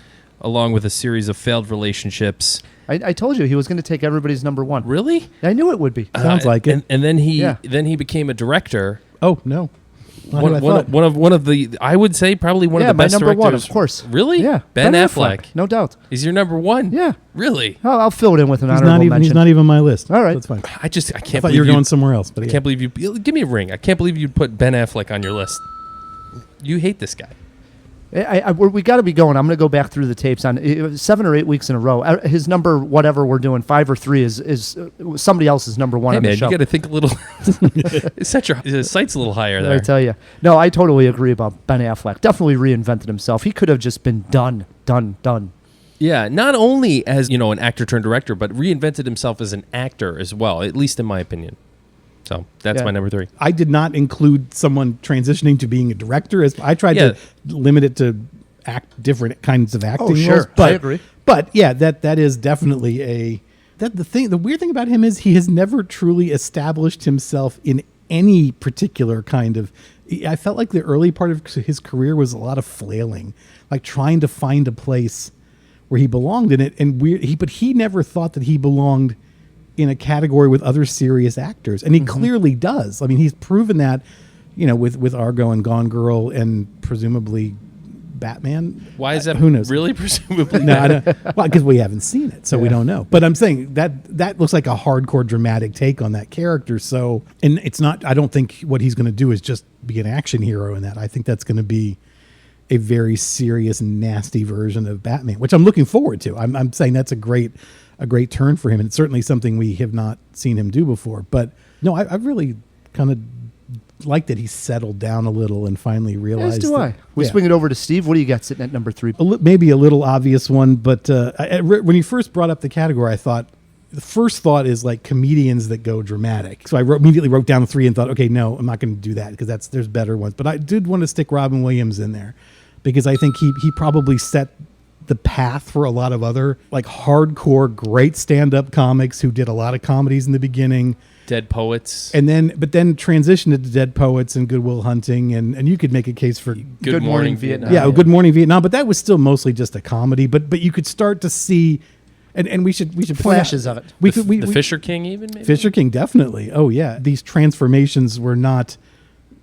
along with a series of failed relationships. I told you he was going to take everybody's number 1. Really? I knew it would be. Sounds like it. And then he became a director. Oh, no. Not who I thought. One of the, I would say probably one of the best my number directors. 1, of course. Really? Yeah. Ben Affleck. No doubt. He's your number 1? Yeah. Really? I'll fill it in with an He's honorable mention. Not even on my list. All right. That's fine. I can't I thought believe you were going somewhere else. But I can't believe you. Give me a ring. I can't believe you'd put Ben Affleck on your list. You hate this guy. We got to be going. I'm going to go back through the tapes on 7 or 8 weeks in a row. His number, whatever we're doing, 5 or 3 is somebody else's number 1 Hey on man, the show. you got to think a little. Set your sights a little higher there. I tell you. No, I totally agree about Ben Affleck. Definitely reinvented himself. He could have just been done. Yeah, not only as an actor turned director, but reinvented himself as an actor as well. At least in my opinion. So that's my number 3. I did not include someone transitioning to being a director. As I tried to limit it to different kinds of acting roles. I agree. But yeah, that is definitely the weird thing about him is he has never truly established himself in any particular kind of. I felt like the early part of his career was a lot of flailing, like trying to find a place where he belonged in it, but he never thought that he belonged in a category with other serious actors, and he clearly does. I mean, he's proven that, with Argo and Gone Girl and presumably Batman. Why is that? Who knows? Really, presumably? No, I don't. Well, because we haven't seen it, so we don't know. But I'm saying that looks like a hardcore dramatic take on that character. So, and it's not. I don't think what he's going to do is just be an action hero in that. I think that's going to be a very serious, nasty version of Batman, which I'm looking forward to. I'm saying that's a great turn for him, and it's certainly something we have not seen him do before. But no, I really kind of like that he settled down a little and finally realized. As do I. We swing it over to Steve. What do you got sitting at number 3? Maybe a little obvious one, but when you first brought up the category, I thought the first thought is like comedians that go dramatic. So I immediately wrote down 3 and thought, okay, no, I'm not going to do that because there's better ones. But I did want to stick Robin Williams in there because I think he probably set the path for a lot of other like hardcore great stand-up comics who did a lot of comedies in the beginning Dead Poets. And then transitioned into Dead Poets and Good Will Hunting, and you could make a case for Good Morning Vietnam. yeah, Good Morning Vietnam, but that was still mostly just a comedy. But you could start to see, and we should point Flashes out, of it. The Fisher King, even maybe. Fisher King, definitely. Oh yeah, these transformations were not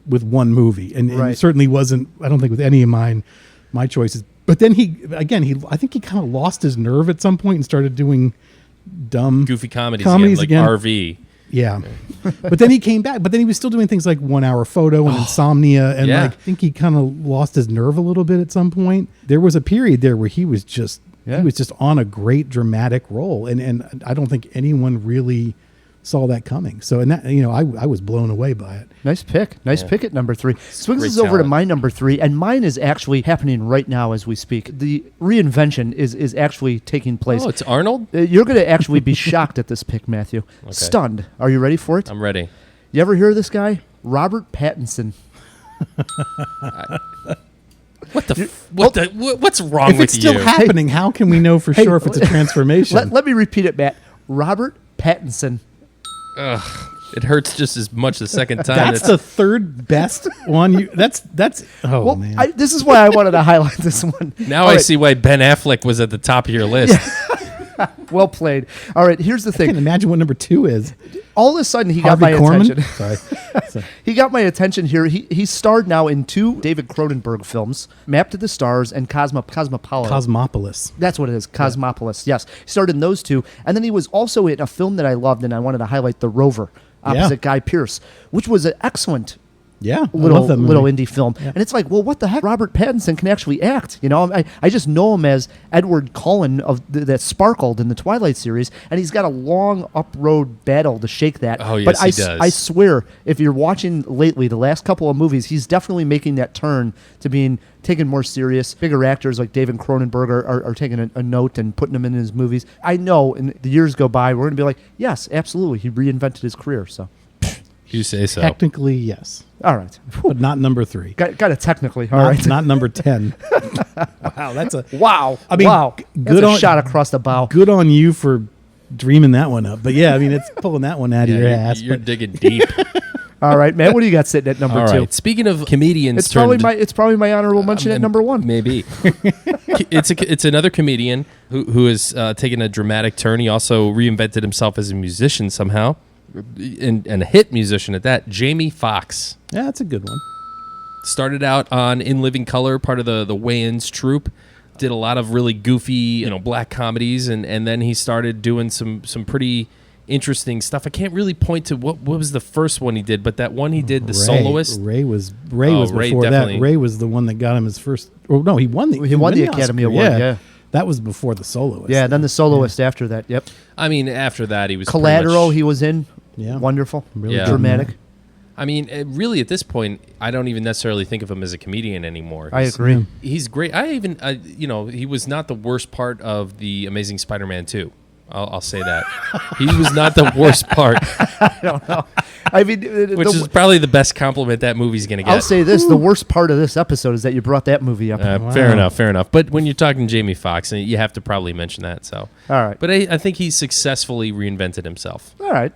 with one movie, and Right. it certainly wasn't. I don't think with any of my choices. But then I think he kind of lost his nerve at some point and started doing dumb, Goofy comedies again, again. like RV. Yeah. But then he came back. But then he was still doing things like 1 Hour Photo and Insomnia. And Yeah. I think he kind of lost his nerve a little bit at some point. There was a period there where he was just on a great dramatic role. And I don't think anyone really saw that coming. So, and that, I was blown away by it. Nice pick. Nice pick at number 3. Swings Great us over to talent. my number 3, and mine is actually happening right now as we speak. The reinvention is actually taking place. Oh, it's Arnold? You're going to actually be shocked at this pick, Matthew. Stunned. Are you ready for it? I'm ready. You ever hear of this guy? Robert Pattinson. What's wrong If with it's still you? happening, how can we know for sure if it's a transformation? Let me repeat it, Matt. Robert Pattinson. It hurts just as much the second time. That's the third best one. That's oh Well, man. this is why I wanted to highlight this one. Now All I right, see why Ben Affleck was at the top of your list. Well played. All right, here's the I can't thing. imagine what number 2 is. All of a sudden, he Harvey got my Korman? attention. Sorry. He got my attention here. He starred now in 2 David Cronenberg films, Map to the Stars and Cosmopolis. Cosmopolis. That's what it is, Cosmopolis. Yes, he starred in those 2, and then he was also in a film that I loved, and I wanted to highlight, The Rover, opposite Guy Pearce, which was an excellent Yeah, I little love that movie. little indie film. And it's like, well, what the heck? Robert Pattinson can actually act. I just know him as Edward Cullen that sparkled in the Twilight series, and he's got a long up-road battle to shake that. Oh, yes, but he does. I swear, if you're watching lately, the last couple of movies, he's definitely making that turn to being taken more serious. Bigger actors like David Cronenberg are taking a note and putting him in his movies. I know, and the years go by, we're going to be like, yes, absolutely, he reinvented his career. So, You say so. Technically, yes, all right, but not number 3. got it technically. All Not, right. not number 10. Wow, that's a Wow. I mean, wow. That's good a on- shot across the bow. good on you for dreaming that one up. But yeah, I mean, it's pulling that one out of Yeah, your you're, ass. you're but digging deep. All right, man. What do you got sitting at number All 2? right. Speaking of comedians, It's probably my honorable mention at number 1. Maybe. It's another comedian who has taken a dramatic turn. He also reinvented himself as a musician somehow, and a hit musician at that. Jamie Foxx yeah, that's a good one. started out on In Living Color, part of the Wayans troupe. Did a lot of really goofy, black comedies, and then he started doing some pretty interesting stuff. I can't really point to what was the first one he did, but that one he did, The Soloist. Ray was Ray before definitely. that. Ray was the one that got him his first. Oh no, he won the Academy Oscar, Award, yeah. That was before The Soloist. Yeah, then The Soloist after that. Yep. I mean, after that, he was pretty Collateral, much- he was in. Yeah. Wonderful. Really Yeah. good Dramatic. movie. I mean, really, at this point, I don't even necessarily think of him as a comedian anymore. I agree. He's great. He was not the worst part of the Amazing Spider-Man 2. I'll say that. He was not the worst part, I don't know. I mean, which is probably the best compliment that movie's going to get. I'll say this: the worst part of this episode is that you brought that movie up. Fair enough. But when you're talking Jamie Foxx, you have to probably mention that. So, All right. But I think he successfully reinvented himself. All right.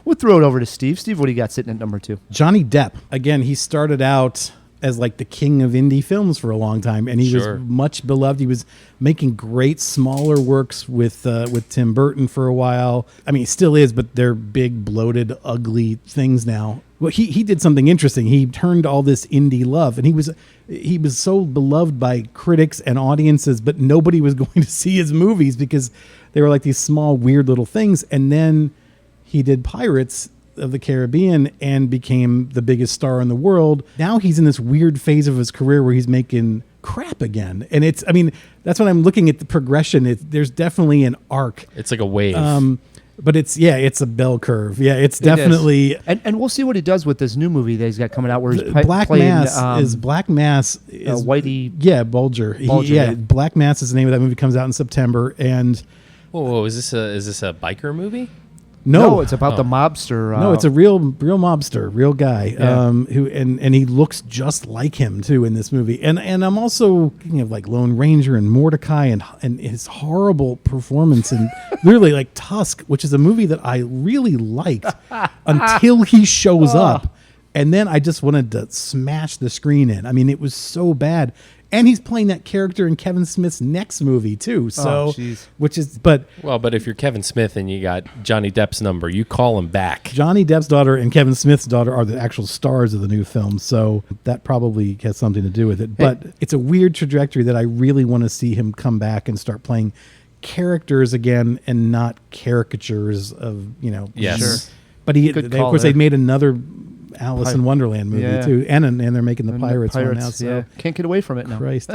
We'll throw it over to Steve. Steve, what do you got sitting at number 2? Johnny Depp. Again, he started out as like the king of indie films for a long time, and he Sure. was much beloved. He was making great smaller works with Tim Burton for a while. I mean, he still is, but they're big, bloated, ugly things now. Well, he did something interesting. He turned all this indie love, and he was so beloved by critics and audiences, but nobody was going to see his movies because they were like these small, weird little things. And then he did Pirates of the Caribbean and became the biggest star in the world. Now he's in this weird phase of his career where he's making crap again. And that's when I'm looking at the progression. There's definitely an arc. It's like a wave. But it's a bell curve. Yeah, it's definitely. And we'll see what he does with this new movie that he's got coming out where he's Black playing Mass is Whitey. Yeah, Bulger. Yeah. Black Mass is the name of that movie. Comes out in September, and Whoa, is this a biker movie? No, it's about the mobster. No, it's a real mobster, real guy, Yeah. who and he looks just like him too in this movie. And I'm also thinking of like Lone Ranger and Mordecai and his horrible performance in literally like Tusk, which is a movie that I really liked until he shows up, and then I just wanted to smash the screen in. I mean, it was so bad. And he's playing that character in Kevin Smith's next movie too. So, but if you're Kevin Smith and you got Johnny Depp's number, you call him back. Johnny Depp's daughter and Kevin Smith's daughter are the actual stars of the new film, so that probably has something to do with it. But it's a weird trajectory that I really want to see him come back and start playing characters again and not caricatures of, Yes. Sure. But of course, they made another Alice in Wonderland movie too, and they're making the Pirates one now. So can't get away from it now. Christ,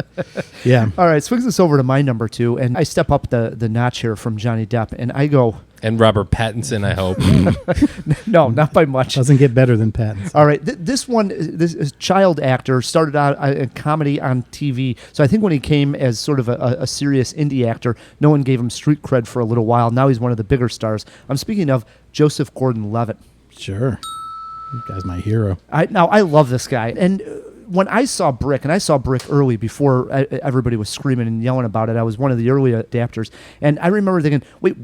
yeah. All right, swings us over to my number 2, and I step up the notch here from Johnny Depp, and I go. And Robert Pattinson, I hope. No, not by much. Doesn't get better than Pattinson. All right, this child actor started out a comedy on TV. So I think when he came as sort of a serious indie actor, no one gave him street cred for a little while. Now he's one of the bigger stars. I'm speaking of Joseph Gordon-Levitt. Sure. That guy's my hero. I love this guy. And when I saw Brick, and I saw Brick early before everybody was screaming and yelling about it, I was one of the early adapters. And I remember thinking, wait,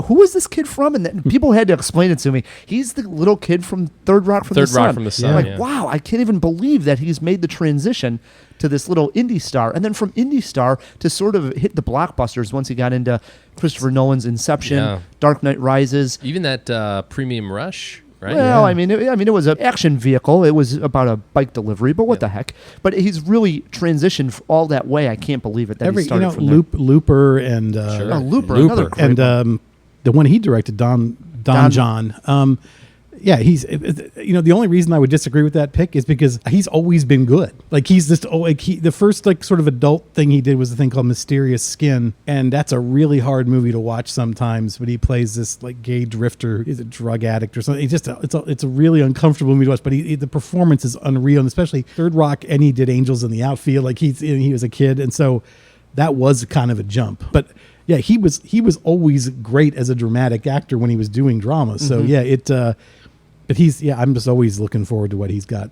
who is this kid from? And then people had to explain it to me. He's the little kid from Third Rock from the Sun. Third Rock from the Sun, I'm like, wow, I can't even believe that he's made the transition to this little indie star. And then from indie star to sort of hit the blockbusters once he got into Christopher Nolan's Inception, Dark Knight Rises. Even that Premium Rush. Right? Well, I mean, it was an action vehicle. It was about a bike delivery, but what the heck? But he's really transitioned all that way. I can't believe it. That he started from Looper and Looper, another great and the one he directed, Don John. Yeah, he's the only reason I would disagree with that pick is because he's always been good. Like he's just the first like sort of adult thing he did was a thing called Mysterious Skin, and that's a really hard movie to watch sometimes. But he plays this like gay drifter, he's a drug addict or something. It's a really uncomfortable movie to watch. But the performance is unreal, and especially Third Rock, and he did Angels in the Outfield. Like he was a kid, and so that was kind of a jump. But yeah, he was always great as a dramatic actor when he was doing drama. So but I'm just always looking forward to what he's got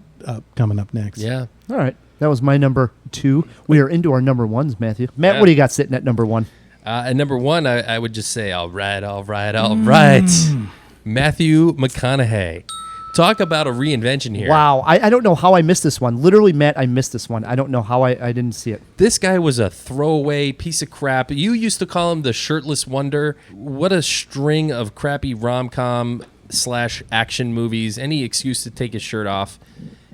coming up next. Yeah. All right. That was my number 2. We are into our number 1s, Matthew. Matt, what do you got sitting at number 1? At number 1, I would just say, all right. Matthew McConaughey. Talk about a reinvention here. Wow. I don't know how I missed this one. Literally, Matt, I missed this one. I don't know how I didn't see it. This guy was a throwaway piece of crap. You used to call him the shirtless wonder. What a string of crappy rom-com / action movies, any excuse to take his shirt off.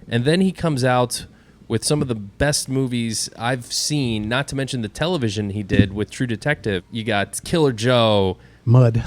And then he comes out with some of the best movies I've seen, not to mention the television he did with True Detective. You got Killer Joe. Mud.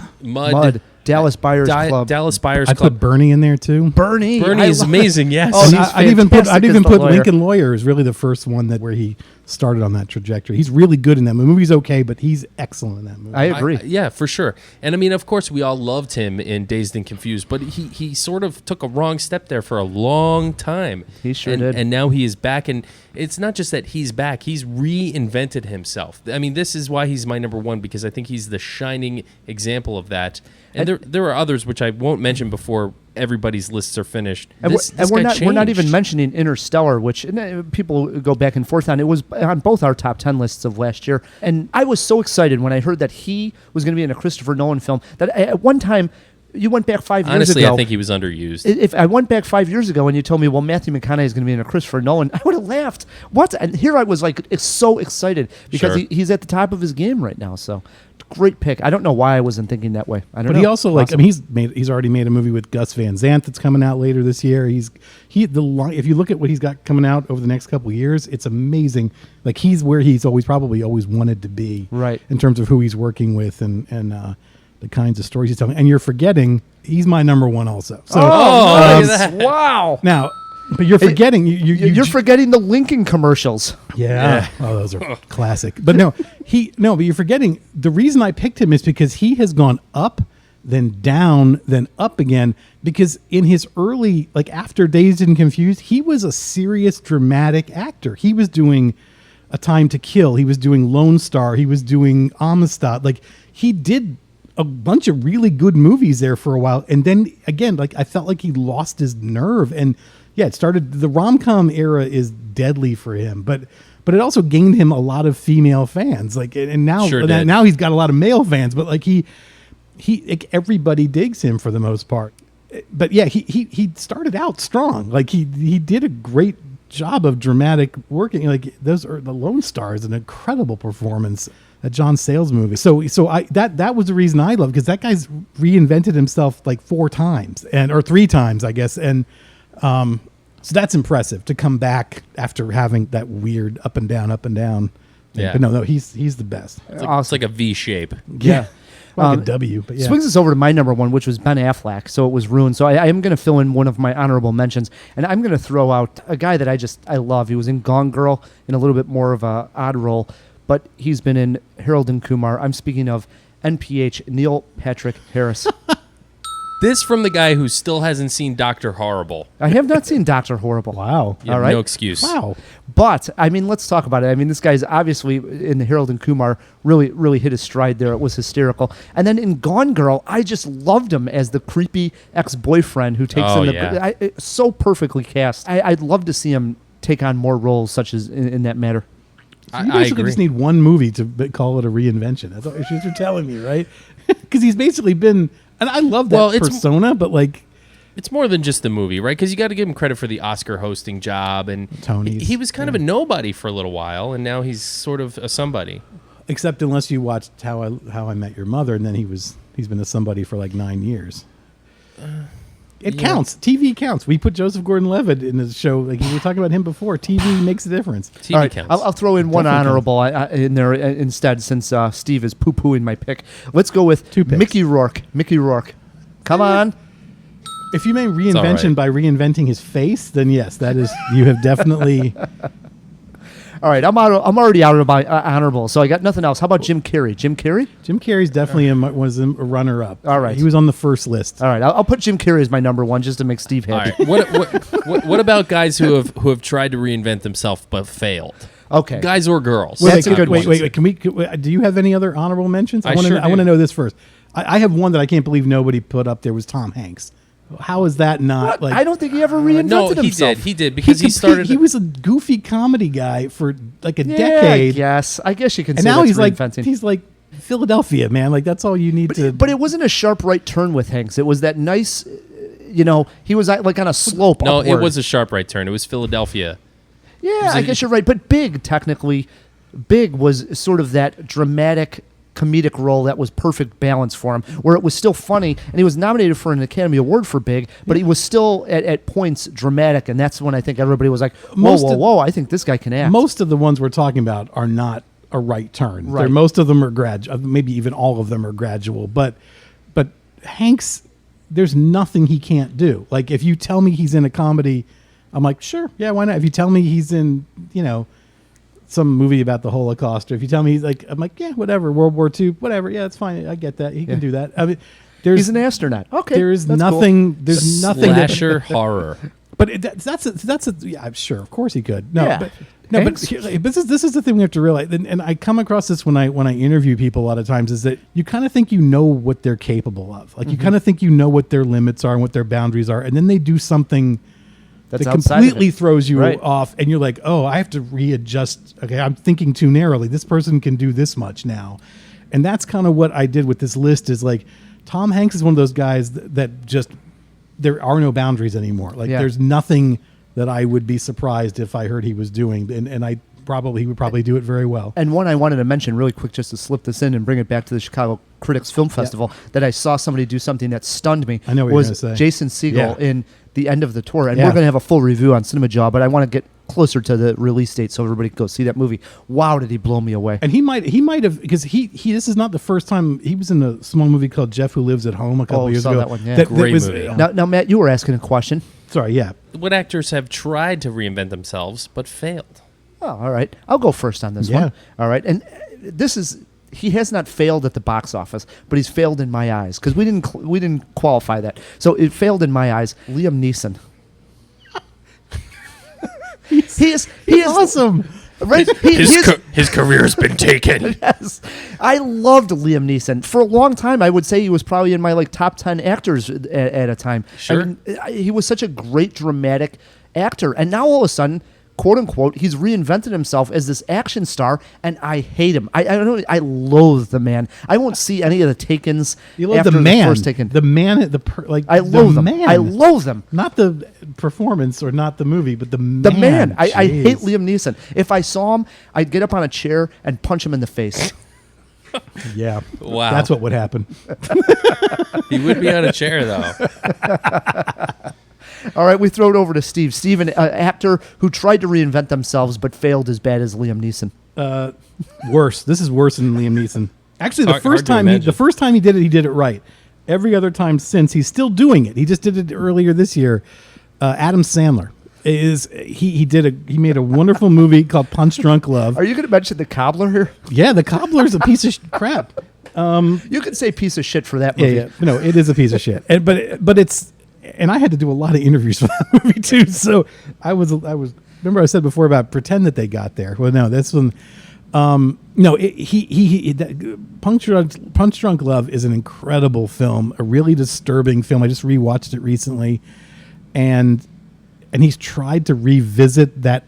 Dallas Buyers Club. Dallas Buyers I Club. put Bernie in there too. Bernie is amazing, yes. Oh, And he's I'd even fantastic put as the lawyer. Lincoln Lawyer is really the first one where he started on that trajectory. He's really good in that movie. The movie's okay, but he's excellent in that movie. I agree. Yeah, for sure. And I mean, of course, we all loved him in Dazed and Confused, but he sort of took a wrong step there for a long time. He sure did. And now he is back, and it's not just that he's back, he's reinvented himself. I mean, this is why he's my number 1, because I think he's the shining example of that. And there are others which I won't mention before everybody's lists are finished. And we're not even mentioning Interstellar, which people go back and forth on. It was on both our top 10 lists of last year. And I was so excited when I heard that he was going to be in a Christopher Nolan film that at one time, you went back 5 years ago. Honestly, I think he was underused. If I went back 5 years ago and you told me, well, Matthew McConaughey is going to be in a Christopher Nolan, I would have laughed. What? And here I was like so excited because Sure. he's at the top of his game right now. So great pick. I don't know why I wasn't thinking that way. I don't know. But he also Awesome. he's already made a movie with Gus Van Sant that's coming out later this year. If you look at what he's got coming out over the next couple of years, it's amazing. Like he's where he's probably always wanted to be, right, in terms of who he's working with and the kinds of stories he's telling. And you're forgetting he's my number 1 also. So, look at that. Wow. Now, but you're forgetting you're forgetting the Lincoln commercials. Yeah. Oh, those are classic. But but you're forgetting the reason I picked him is because he has gone up, then down, then up again. Because in his early, like after Dazed and Confused, he was a serious dramatic actor. He was doing A Time to Kill. He was doing Lone Star. He was doing Amistad. Like he did a bunch of really good movies there for a while, and then again, like I felt like he lost his nerve, and yeah, it started. The rom-com era is deadly for him, but it also gained him a lot of female fans. Like, and now now he's got a lot of male fans, but like he like, everybody digs him for the most part. But yeah, he started out strong. Like he did a great job of dramatic working. Like those are the Lone Star is an incredible performance. A John Sayles movie. So that was the reason I loved, because that guy's reinvented himself like 4 times or 3 times, I guess. And so that's impressive to come back after having that weird up and down thing. Yeah. But no, he's the best. It's like a V shape. Yeah. Like a W, but yeah. Swings us over to my number one, which was Ben Affleck. So it was ruined. So I am going to fill in one of my honorable mentions, and I'm going to throw out a guy that I love. He was in Gone Girl in a little bit more of a odd role, but he's been in Harold and Kumar. I'm speaking of NPH, Neil Patrick Harris. This from the guy who still hasn't seen Dr. Horrible. I have not seen Dr. Horrible. Wow. You have All right. no excuse. Wow. But, I mean, let's talk about it. I mean, this guy's obviously in Harold and Kumar really hit his stride there. It was hysterical. And then in Gone Girl, I just loved him as the creepy ex-boyfriend who takes in the... Yeah. So perfectly cast. I'd love to see him take on more roles such as in that matter. So you basically just need one movie to call it a reinvention. That's what you're telling me, right? Because he's basically been... And I love that persona, but like... It's more than just the movie, right? Because you got to give him credit for the Oscar hosting job, and Tony's, he was kind of a nobody for a little while, and now he's sort of a somebody. Except unless you watched How I Met Your Mother, and then he's been a somebody for like 9 years. It counts. TV counts. We put Joseph Gordon-Levitt in the show. Like we were talking about him before. TV makes a difference. TV All right, counts. I'll throw in one honorable in there instead, since Steve is poo-pooing my pick. Let's go with 2 picks. Mickey Rourke. Mickey Rourke. Come on. If you mean reinvention by reinventing his face, then yes, that is, you have definitely... All right, I'm already out of my honorable, so I got nothing else. How about Jim Carrey? Jim Carrey? Jim Carrey's definitely was a runner-up. All right. He was on the first list. All right, I'll put Jim Carrey as my number one just to make Steve All happy. right. What about guys who have tried to reinvent themselves but failed? Okay. Guys or girls? That's a good one. Wait. Can we? Do you have any other honorable mentions? I sure I want do. to know this first. I have one that I can't believe nobody put up there was Tom Hanks. How is that not like? I don't think he ever reinvented himself. He did because he started. He was a goofy comedy guy for like a Yeah, decade. I guess you can And say now that's he's reinventing. like Philadelphia, man. Like that's all you need to. But it wasn't a sharp right turn with Hanks. It was that nice, he was like on a slope No, upward. it was a sharp right turn. It was Philadelphia. Yeah, I guess you're right. But Big, technically, Big was sort of that dramatic comedic role that was perfect balance for him, where it was still funny, and he was nominated for an Academy Award for Big, but he was still at points dramatic, and that's when I think everybody was like, whoa, I think this guy can act. Most of the ones we're talking about are not a right turn. Right. Most of them are gradual. Maybe even all of them are gradual. But Hanks, there's nothing he can't do. Like if you tell me he's in a comedy, I'm like, sure, yeah, why not? If you tell me he's in, some movie about the Holocaust, or if you tell me he's like, I'm like, yeah, whatever, World War II, whatever, yeah, it's fine, I get that, he can do that. I mean, He's an astronaut. Okay, there's that's nothing. cool. There's nothing. Slasher horror. But that's a yeah, I'm sure, of course he could. No, Yeah. but this is the thing we have to realize, and I come across this when I interview people a lot of times, is that you kind of think you know what they're capable of, like you kind of think you know what their limits are and what their boundaries are, and then they do something That's that outside of completely it. throws you Right. off, and you're like, oh, I have to readjust. Okay, I'm thinking too narrowly. This person can do this much now, and that's kind of what I did with this list. Is like Tom Hanks is one of those guys that just there are no boundaries anymore. Like there's nothing that I would be surprised if I heard he was doing, and he would probably do it very well. And one I wanted to mention really quick, just to slip this in and bring it back to the Chicago Critics Film Festival, that I saw somebody do something that stunned me. I know what you're was gonna say. Jason Segel in the end of the tour, and Yeah. we're going to have a full review on CinemaJaw, but I want to get closer to the release date so everybody can go see that movie. Wow, did he blow me away? And he might have, because he this is not the first time he was in a small movie called Jeff Who Lives at Home a couple years saw ago. that one, yeah. Great movie. Now, Matt, you were asking a question. Sorry, yeah. What actors have tried to reinvent themselves but failed? Oh, all right. I'll go first on this Yeah. one. All right. And this is, he has not failed at the box office, but he's failed in my eyes because we didn't qualify that. So it failed in my eyes. Liam Neeson. He is awesome. Right? His career's been taken. Yes. I loved Liam Neeson. For a long time, I would say he was probably in my like top 10 actors at a time. Sure. I mean, he was such a great dramatic actor. And now all of a sudden, quote unquote, he's reinvented himself as this action star, and I hate him. I don't know. I loathe the man. I won't see any of the Takens. You love after the man. first Taken. The man. I loathe him. Man. I loathe him. Not the performance or not the movie, but the man. The man. I hate Jeez. Liam Neeson. If I saw him, I'd get up on a chair and punch him in the face. Yeah. Wow. That's what would happen. He would be on a chair, though. All right, we throw it over to Steve. Steve, an actor who tried to reinvent themselves but failed as bad as Liam Neeson. Worse. This is worse than Liam Neeson. Actually, the Hard first to time imagine. he did it right. Every other time since, he's still doing it. He just did it earlier this year. Adam Sandler he made a wonderful movie called Punch Drunk Love. Are you going to mention The Cobbler here? Yeah, The Cobbler's a piece of crap. You could say piece of shit for that movie. Yeah. No, it is a piece of shit. But it's, and I had to do a lot of interviews for that movie too. So I was. Remember I said before about pretend that they got there. Well, no, this one. No, Punch Drunk Love is an incredible film, a really disturbing film. I just rewatched it recently, and he's tried to revisit that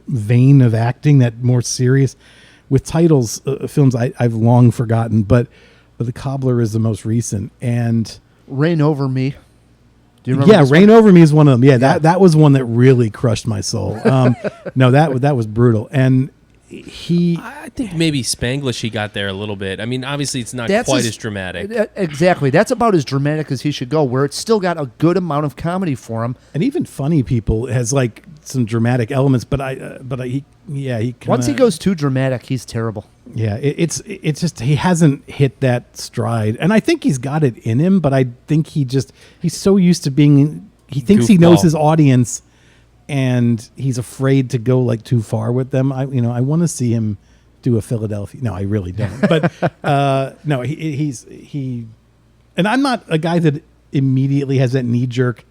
vein of acting, that more serious, with titles, films I've long forgotten, but The Cobbler is the most recent. And Reign Over Me. Do you remember? Yeah, this Reign one? Over Me is one of them. Yeah, that was one that really crushed my soul. No, that was brutal. And I think maybe Spanglish he got there a little bit. I mean, obviously it's not quite as dramatic. Exactly. That's about as dramatic as he should go, where it's still got a good amount of comedy for him. And even Funny People has like some dramatic elements, but he kinda, Once he goes too dramatic, he's terrible. Yeah, it's just he hasn't hit that stride, and I think he's got it in him, but I think he's so used to being, he thinks he knows Goofball. his audience, and he's afraid to go like too far with them. I want to see him do a Philadelphia. No, I really don't. But no, he, and I'm not a guy that immediately has that knee jerk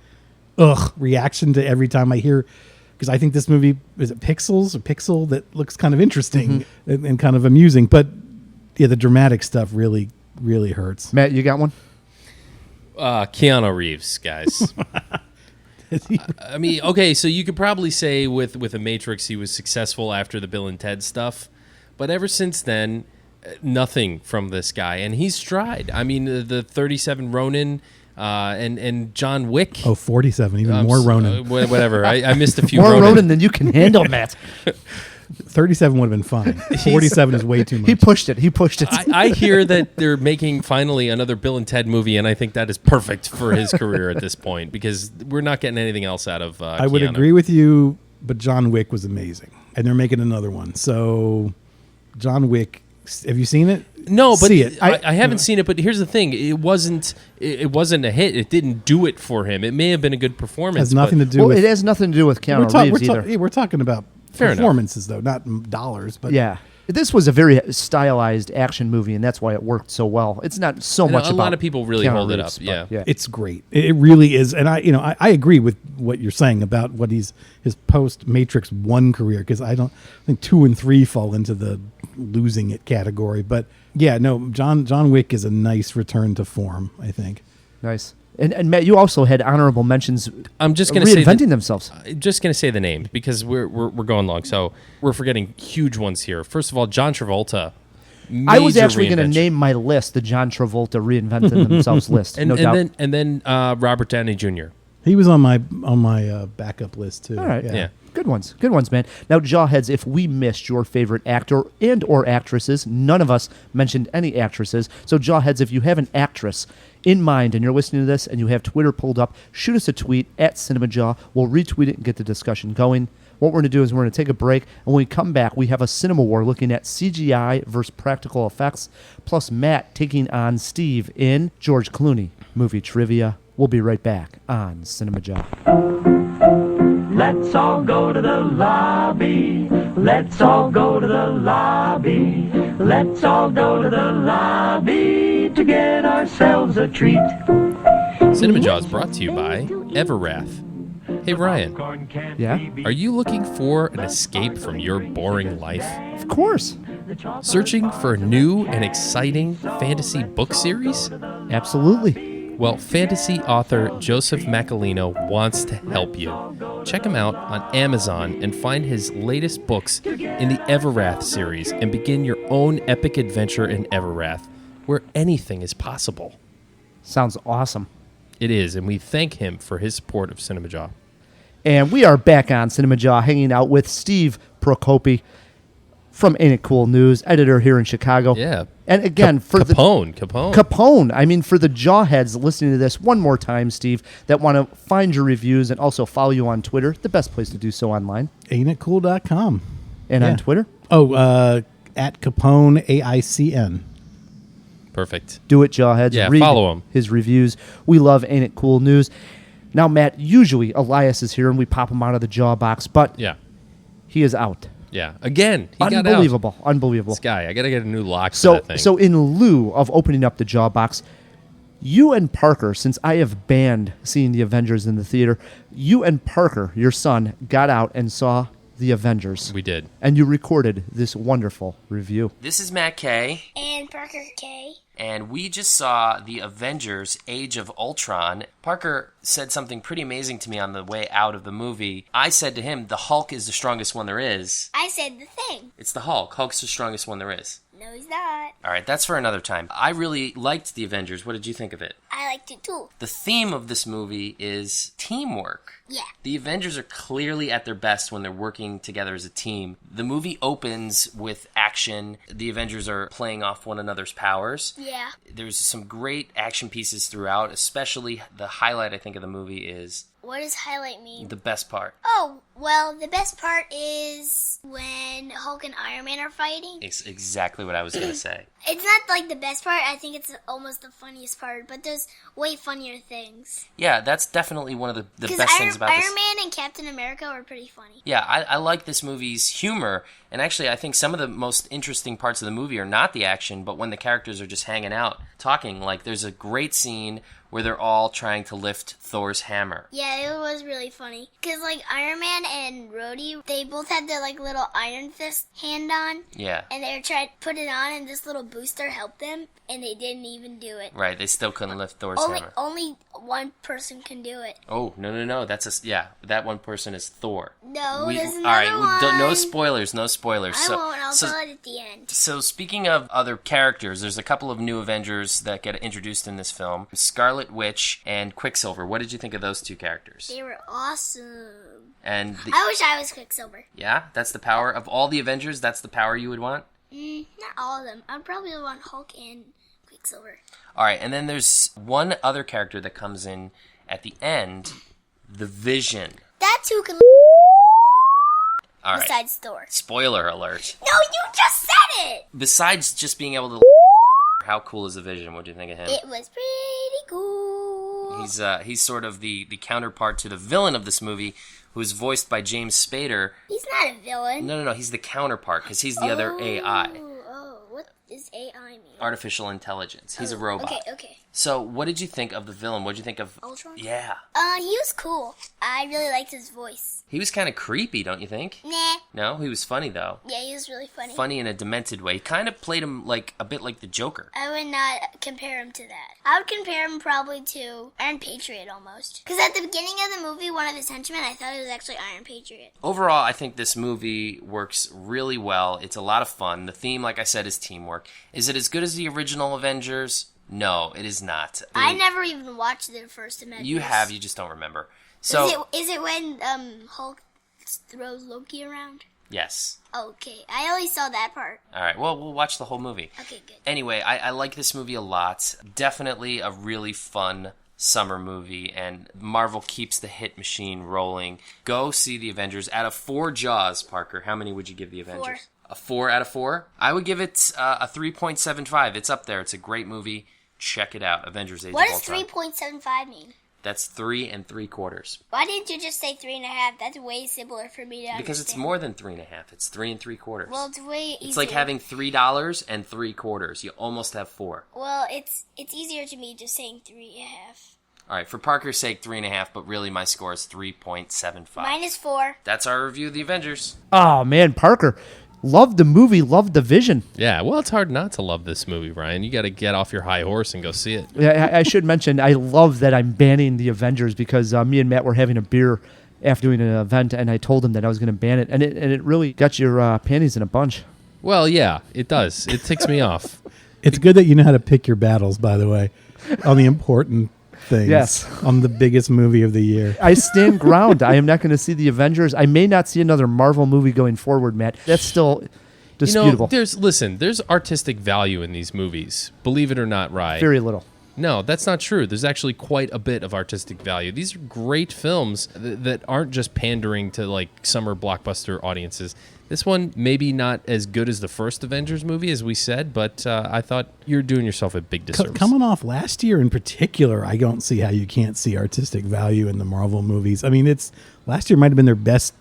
reaction to every time I hear. Because I think this movie, is it Pixel, that looks kind of interesting and kind of amusing. But yeah, the dramatic stuff really, really hurts. Matt, you got one? Keanu Reeves, guys. I mean, okay, so you could probably say with The Matrix he was successful after the Bill and Ted stuff. But ever since then, nothing from this guy. And he's tried. I mean, the 37 Ronin... and John Wick. 47, even more Ronin. Whatever. I missed a few More Ronin. Ronin than you can handle, Matt. 37 would have been fine. 47 is way too much. He pushed it. I hear that they're making finally another Bill and Ted movie, and I think that is perfect for his career at this point because we're not getting anything else out of I would Keanu. agree with you, but John Wick was amazing. And they're making another one. So, John Wick, have you seen it? No, but See it. I haven't seen it. But here's the thing: it wasn't a hit. It didn't do it for him. It may have been a good performance. Has nothing to do Well, with... it has nothing to do with Keanu Reeves either. We're talking about Fair enough. performances, though, not dollars. But Yeah. This was a very stylized action movie, and that's why it worked so well. It's not so much a about lot of people really Keanu hold it Reeves, up. but Yeah. it's great. It really is. And I agree with what you're saying about what his post Matrix 1 career, because I think 2 and 3 fall into the losing it category. But yeah, no, John Wick is a nice return to form, I think. Nice. And Matt, you also had honorable mentions. I'm just going to say reinventing themselves. Just going to say the name because we're going long. So we're forgetting huge ones here. First of all, John Travolta. I was major actually going to reinvention. name my list the John Travolta reinventing themselves list. No doubt. And then Robert Downey Jr. He was on my backup list too. All right. Yeah. Good ones, man. Now, Jawheads, if we missed your favorite actor and or actresses, none of us mentioned any actresses. So, Jawheads, if you have an actress in mind and you're listening to this and you have Twitter pulled up, shoot us a tweet at CinemaJaw. We'll retweet it and get the discussion going. What we're going to do is we're going to take a break, and when we come back, we have a CinemaWAR looking at CGI versus practical effects, plus Matt taking on Steve in George Clooney movie trivia. We'll be right back on CinemaJaw. Let's all go to the lobby. Let's all go to the lobby. Let's all go to the lobby to get ourselves a treat. CinemaJaw is brought to you by Everrath. Hey, Ryan. Yeah? Are you looking for an escape from your boring life? Of course. Searching for a new and exciting fantasy book series? Absolutely. Well, fantasy author Joseph Macalino wants to help you. Check him out on Amazon and find his latest books in the Everrath series and begin your own epic adventure in Everrath, where anything is possible. Sounds awesome. It is, and we thank him for his support of CinemaJaw. And we are back on CinemaJaw hanging out with Steve Prokopy from Ain't It Cool News, editor here in Chicago. Yeah. And again, for Capone. I mean, for the Jawheads listening to this one more time, Steve, that want to find your reviews and also follow you on Twitter, the best place to do so online. Ain'titcool.com. And on Twitter? Oh, at Capone, AICN. Perfect. Do it, Jawheads. Yeah, Read follow him. his reviews. We love Ain't It Cool News. Now, Matt, usually Elias is here and we pop him out of the Jaw box, but Yeah. he is out. Yeah. Again, he got out. Unbelievable. This guy, I got to get a new lock for So, that thing. so in lieu of opening up the Jaw box, you and Parker, since I have banned seeing the Avengers in the theater, you and Parker, your son, got out and saw the Avengers. We did. And you recorded this wonderful review. This is Matt K. And Parker K. And we just saw the Avengers Age of Ultron. Parker said something pretty amazing to me on the way out of the movie. I said to him, the Hulk is the strongest one there is. I said the thing. It's the Hulk. Hulk's the strongest one there is. No, he's not. All right, that's for another time. I really liked the Avengers. What did you think of it? I liked it too. The theme of this movie is teamwork. Yeah. The Avengers are clearly at their best when they're working together as a team. The movie opens with action. The Avengers are playing off one another's powers. Yeah. There's some great action pieces throughout, especially the highlight, I think, of the movie is What does highlight mean? the best part. Oh, well, the best part is when Hulk and Iron Man are fighting. It's exactly what I was going to say. It's not like the best part. I think it's almost the funniest part, but there's way funnier things. Yeah, that's definitely one of the Because best things about this. Iron Man and Captain America were pretty funny. Yeah, I like this movie's humor, and actually I think some of the most interesting parts of the movie are not the action, but when the characters are just hanging out, talking. Like, there's a great scene where they're all trying to lift Thor's hammer. Yeah, it was really funny. Because, like, Iron Man and Rhodey, they both had their, like, little Iron Fist hand on. Yeah. And they were trying to put it on, and this little booster helped them, and they didn't even do it. Right, they still couldn't lift Thor's hammer. Only one person can do it. Oh, no, that one person is Thor. No, there's another all right, one. no spoilers. I won't. I'll tell it at the end. So speaking of other characters, there's a couple of new Avengers that get introduced in this film. Scarlet Witch and Quicksilver. What did you think of those two characters? They were awesome. And I wish I was Quicksilver. yeah, that's the power of all the Avengers. That's the power you would want. Not all of them. I'd probably want Hulk and Quicksilver. All right, and then there's one other character that comes in at the end, the Vision. That's who can. All right. Besides Thor. Spoiler alert. No, you just said it. Besides just being able to, how cool is the Vision? What do you think of him? It was pretty cool. He's sort of the counterpart to the villain of this movie, who is voiced by James Spader. He's not a villain. No, he's the counterpart because he's the other AI. Oh, what does AI mean? Artificial intelligence. He's a robot. Okay. So, what did you think of the villain? What did you think of Ultron? Yeah. He was cool. I really liked his voice. He was kind of creepy, don't you think? Nah. No, he was funny though. Yeah, he was really funny. Funny in a demented way. He kind of played him like a bit like the Joker. I would not compare him to that. I would compare him probably to Iron Patriot almost. Because at the beginning of the movie, one of his henchmen, I thought it was actually Iron Patriot. Overall, I think this movie works really well. It's a lot of fun. The theme, like I said, is teamwork. Is it as good as the original Avengers? No, it is not. I never even watched the first Avengers. You have, you just don't remember. So Is it when Hulk throws Loki around? Yes. Okay, I only saw that part. All right, well, we'll watch the whole movie. Okay, good. Anyway, I like this movie a lot. Definitely a really fun summer movie, and Marvel keeps the hit machine rolling. Go see the Avengers. Out of 4 Jaws, Parker, how many would you give the Avengers? 4. A 4 out of 4? I would give it a 3.75. It's up there. It's a great movie. Check it out. Avengers Age What of does Ultron. 3.75 mean? That's 3 3/4. Why didn't you just say 3.5? That's way simpler for me to understand. Because it's more than 3.5. It's 3 3/4. Well, it's way easier. It's like having $3 and 3/4. You almost have 4. Well, it's easier to me just saying 3.5. All right, for Parker's sake, 3.5, but really my score is 3.75. Mine is 4. That's our review of The Avengers. Oh, man, Parker. Loved the movie, loved the vision. Yeah, well, it's hard not to love this movie, Ryan. You got to get off your high horse and go see it. Yeah, I should mention, I love that I'm banning the Avengers because me and Matt were having a beer after doing an event, and I told him that I was going to ban it, and it really got your panties in a bunch. Well, yeah, it does. It ticks me off. It's good that you know how to pick your battles, by the way, on the important things. Yes. On the biggest movie of the year. I stand ground. I am not going to see the Avengers. I may not see another Marvel movie going forward, Matt. That's still disputable. There's artistic value in these movies. Believe it or not, Ryan. Very little. No, that's not true. There's actually quite a bit of artistic value. These are great films that aren't just pandering to like summer blockbuster audiences. This one maybe not as good as the first Avengers movie, as we said, but I thought you're doing yourself a big disservice. Coming off last year in particular, I don't see how you can't see artistic value in the Marvel movies. I mean, last year might have been their best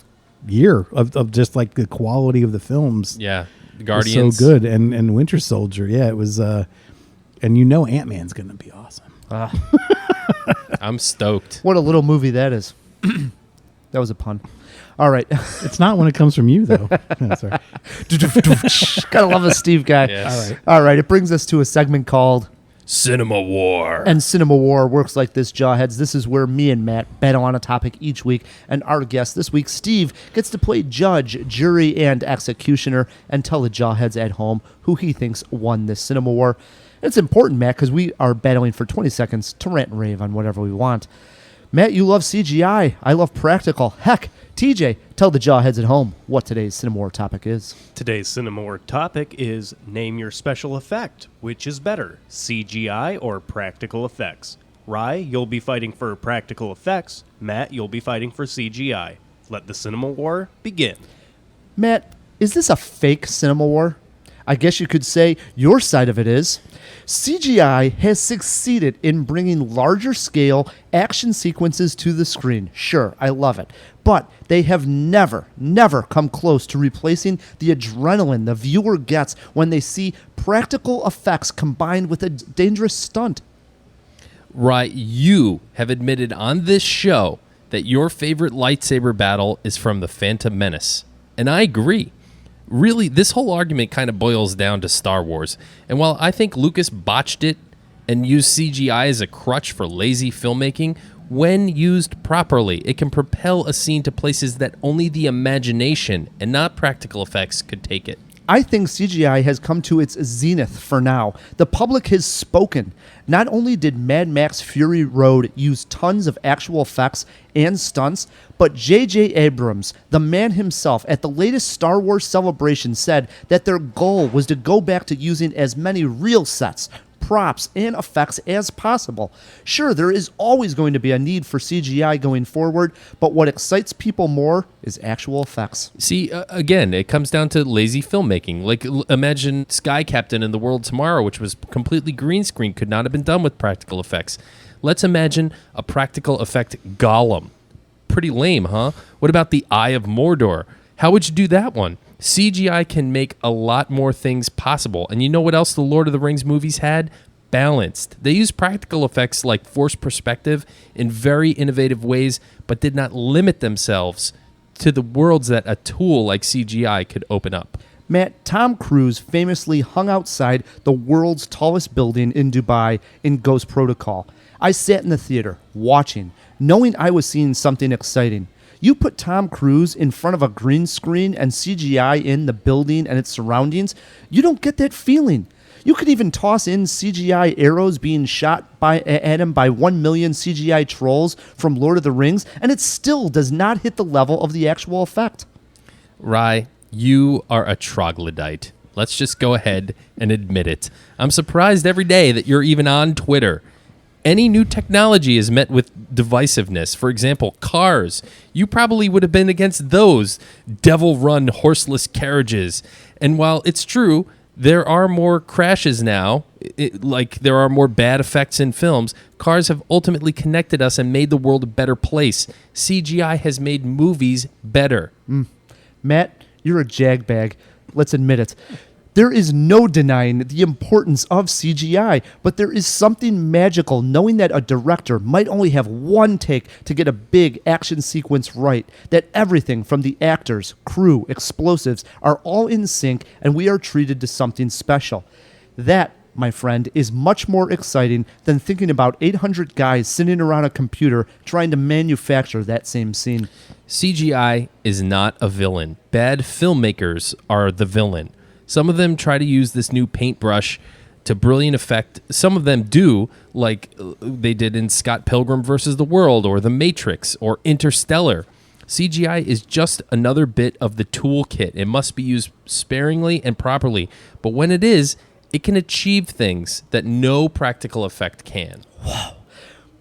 year of just like the quality of the films. Yeah, was Guardians. so good, and Winter Soldier. Yeah, it was. And you know Ant-Man's going to be awesome. I'm stoked. What a little movie that is. That was a pun. All right. It's not when it comes from you, though. Oh, sorry. Gotta love a Steve guy. Yes. All right. It brings us to a segment called CinemaWAR. And CinemaWAR works like this, Jawheads. This is where me and Matt bet on a topic each week, and our guest this week, Steve, gets to play judge, jury, and executioner and tell the Jawheads at home who he thinks won this CinemaWAR. It's important, Matt, because we are battling for 20 seconds to rant and rave on whatever we want. Matt, you love CGI. I love practical. Heck, TJ, tell the Jawheads at home what today's CinemaWAR topic is. Today's CinemaWAR topic is name your special effect. Which is better, CGI or practical effects? Rye, you'll be fighting for practical effects. Matt, you'll be fighting for CGI. Let the CinemaWAR begin. Matt, is this a fake CinemaWAR? I guess you could say your side of it is. CGI has succeeded in bringing larger scale action sequences to the screen. Sure, I love it. But they have never come close to replacing the adrenaline the viewer gets when they see practical effects combined with a dangerous stunt. Right, you have admitted on this show that your favorite lightsaber battle is from The Phantom Menace. And I agree. Really, this whole argument kind of boils down to Star Wars. And while I think Lucas botched it and used CGI as a crutch for lazy filmmaking, when used properly, it can propel a scene to places that only the imagination and not practical effects could take it. I think CGI has come to its zenith for now. The public has spoken. Not only did Mad Max Fury Road use tons of actual effects and stunts, but J.J. Abrams, the man himself, at the latest Star Wars celebration said that their goal was to go back to using as many real sets, props, and effects as possible. Sure, there is always going to be a need for CGI going forward, but what excites people more is actual effects. See, again, it comes down to lazy filmmaking. Like, imagine Sky Captain in The World Tomorrow, which was completely green screen, could not have been done with practical effects. Let's imagine a practical effect Gollum. Pretty lame, huh? What about the Eye of Mordor? How would you do that one? CGI can make a lot more things possible. And you know what else the Lord of the Rings movies had? Balanced. They used practical effects like forced perspective in very innovative ways, but did not limit themselves to the worlds that a tool like CGI could open up. Matt, Tom Cruise famously hung outside the world's tallest building in Dubai in Ghost Protocol. I sat in the theater, watching, knowing I was seeing something exciting. You put Tom Cruise in front of a green screen and CGI in the building and its surroundings, you don't get that feeling. You could even toss in CGI arrows being shot at him by 1 million CGI trolls from Lord of the Rings, and it still does not hit the level of the actual effect. Rye, you are a troglodyte. Let's just go ahead and admit it. I'm surprised every day that you're even on Twitter. Any new technology is met with divisiveness. For example, cars. You probably would have been against those devil-run horseless carriages. And while it's true, there are more crashes now, like there are more bad effects in films, cars have ultimately connected us and made the world a better place. CGI has made movies better. Matt, you're a jagbag. Let's admit it. There is no denying the importance of CGI, but there is something magical knowing that a director might only have one take to get a big action sequence right, that everything from the actors, crew, explosives are all in sync and we are treated to something special. That, my friend, is much more exciting than thinking about 800 guys sitting around a computer trying to manufacture that same scene. CGI is not a villain. Bad filmmakers are the villain. Some of them try to use this new paintbrush to brilliant effect. Some of them do, like they did in Scott Pilgrim vs. the World or The Matrix or Interstellar. CGI is just another bit of the toolkit. It must be used sparingly and properly. But when it is, it can achieve things that no practical effect can. Wow.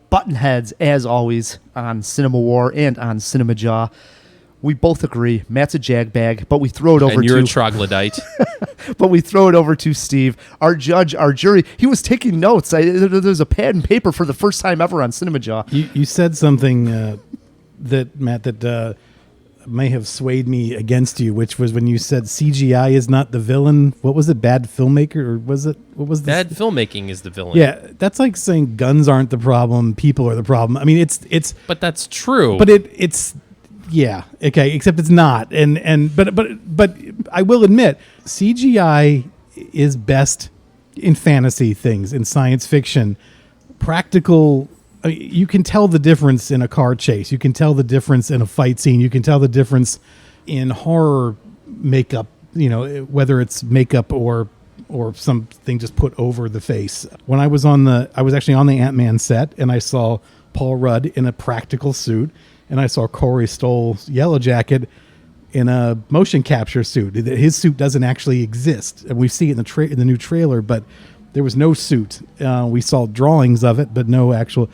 Buttonheads, as always, on CinemaWAR and on CinemaJaw. We both agree. Matt's a jagbag, but we throw it over to... And you're a troglodyte. But we throw it over to Steve, our judge, our jury. He was taking notes. There's a pad and paper for the first time ever on CinemaJaw. You said something, that Matt, that may have swayed me against you, which was when you said CGI is not the villain. What was it? Bad filmmaker? Or was it? What was this? Bad filmmaking is the villain. Yeah, that's like saying guns aren't the problem, people are the problem. I mean, it's. But that's true. But it's. Yeah. Okay. Except it's not. But I will admit, CGI is best in fantasy things, in science fiction. Practical. You can tell the difference in a car chase. You can tell the difference in a fight scene. You can tell the difference in horror makeup. You know, whether it's makeup or something just put over the face. When I was actually on the Ant-Man set, and I saw Paul Rudd in a practical suit. And I saw Corey Stoll's Yellow Jacket in a motion capture suit. His suit doesn't actually exist. And we see it in the new trailer, but there was no suit. We saw drawings of it, but no actual.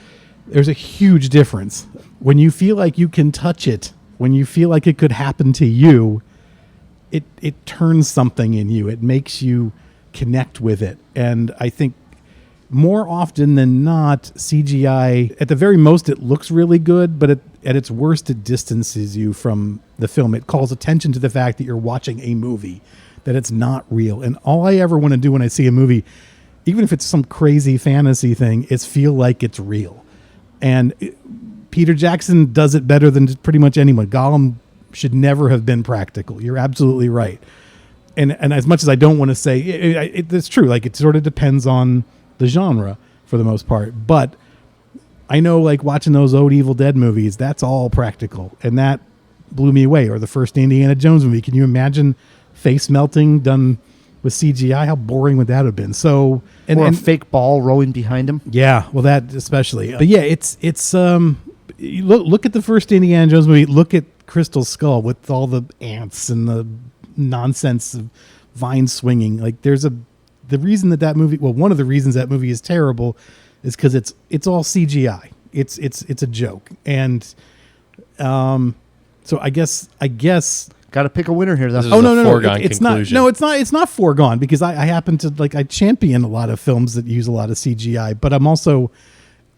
There's a huge difference. When you feel like you can touch it, when you feel like it could happen to you, it turns something in you. It makes you connect with it. And I think more often than not, CGI, at the very most, it looks really good, but at its worst, it distances you from the film. It calls attention to the fact that you're watching a movie, that it's not real. And all I ever want to do when I see a movie, even if it's some crazy fantasy thing, is feel like it's real. And Peter Jackson does it better than pretty much anyone. Gollum should never have been practical. You're absolutely right. And as much as I don't want to say, it's true. Like, it sort of depends on the genre for the most part, but I know, like, watching those old Evil Dead movies, that's all practical, and that blew me away. Or the first Indiana Jones movie, can you imagine face melting done with CGI? How boring would that have been? So, or a fake ball rolling behind him. Yeah, well, that especially. But yeah, it's you look at the first Indiana Jones movie. Look at Crystal Skull with all the ants and the nonsense of vine swinging. Like, the reason that movie, well, one of the reasons that movie is terrible is because it's all CGI. It's a joke. And so I guess got to pick a winner here, though. No. It's not. No, it's not foregone, because I happen to, like, I champion a lot of films that use a lot of CGI, but I'm also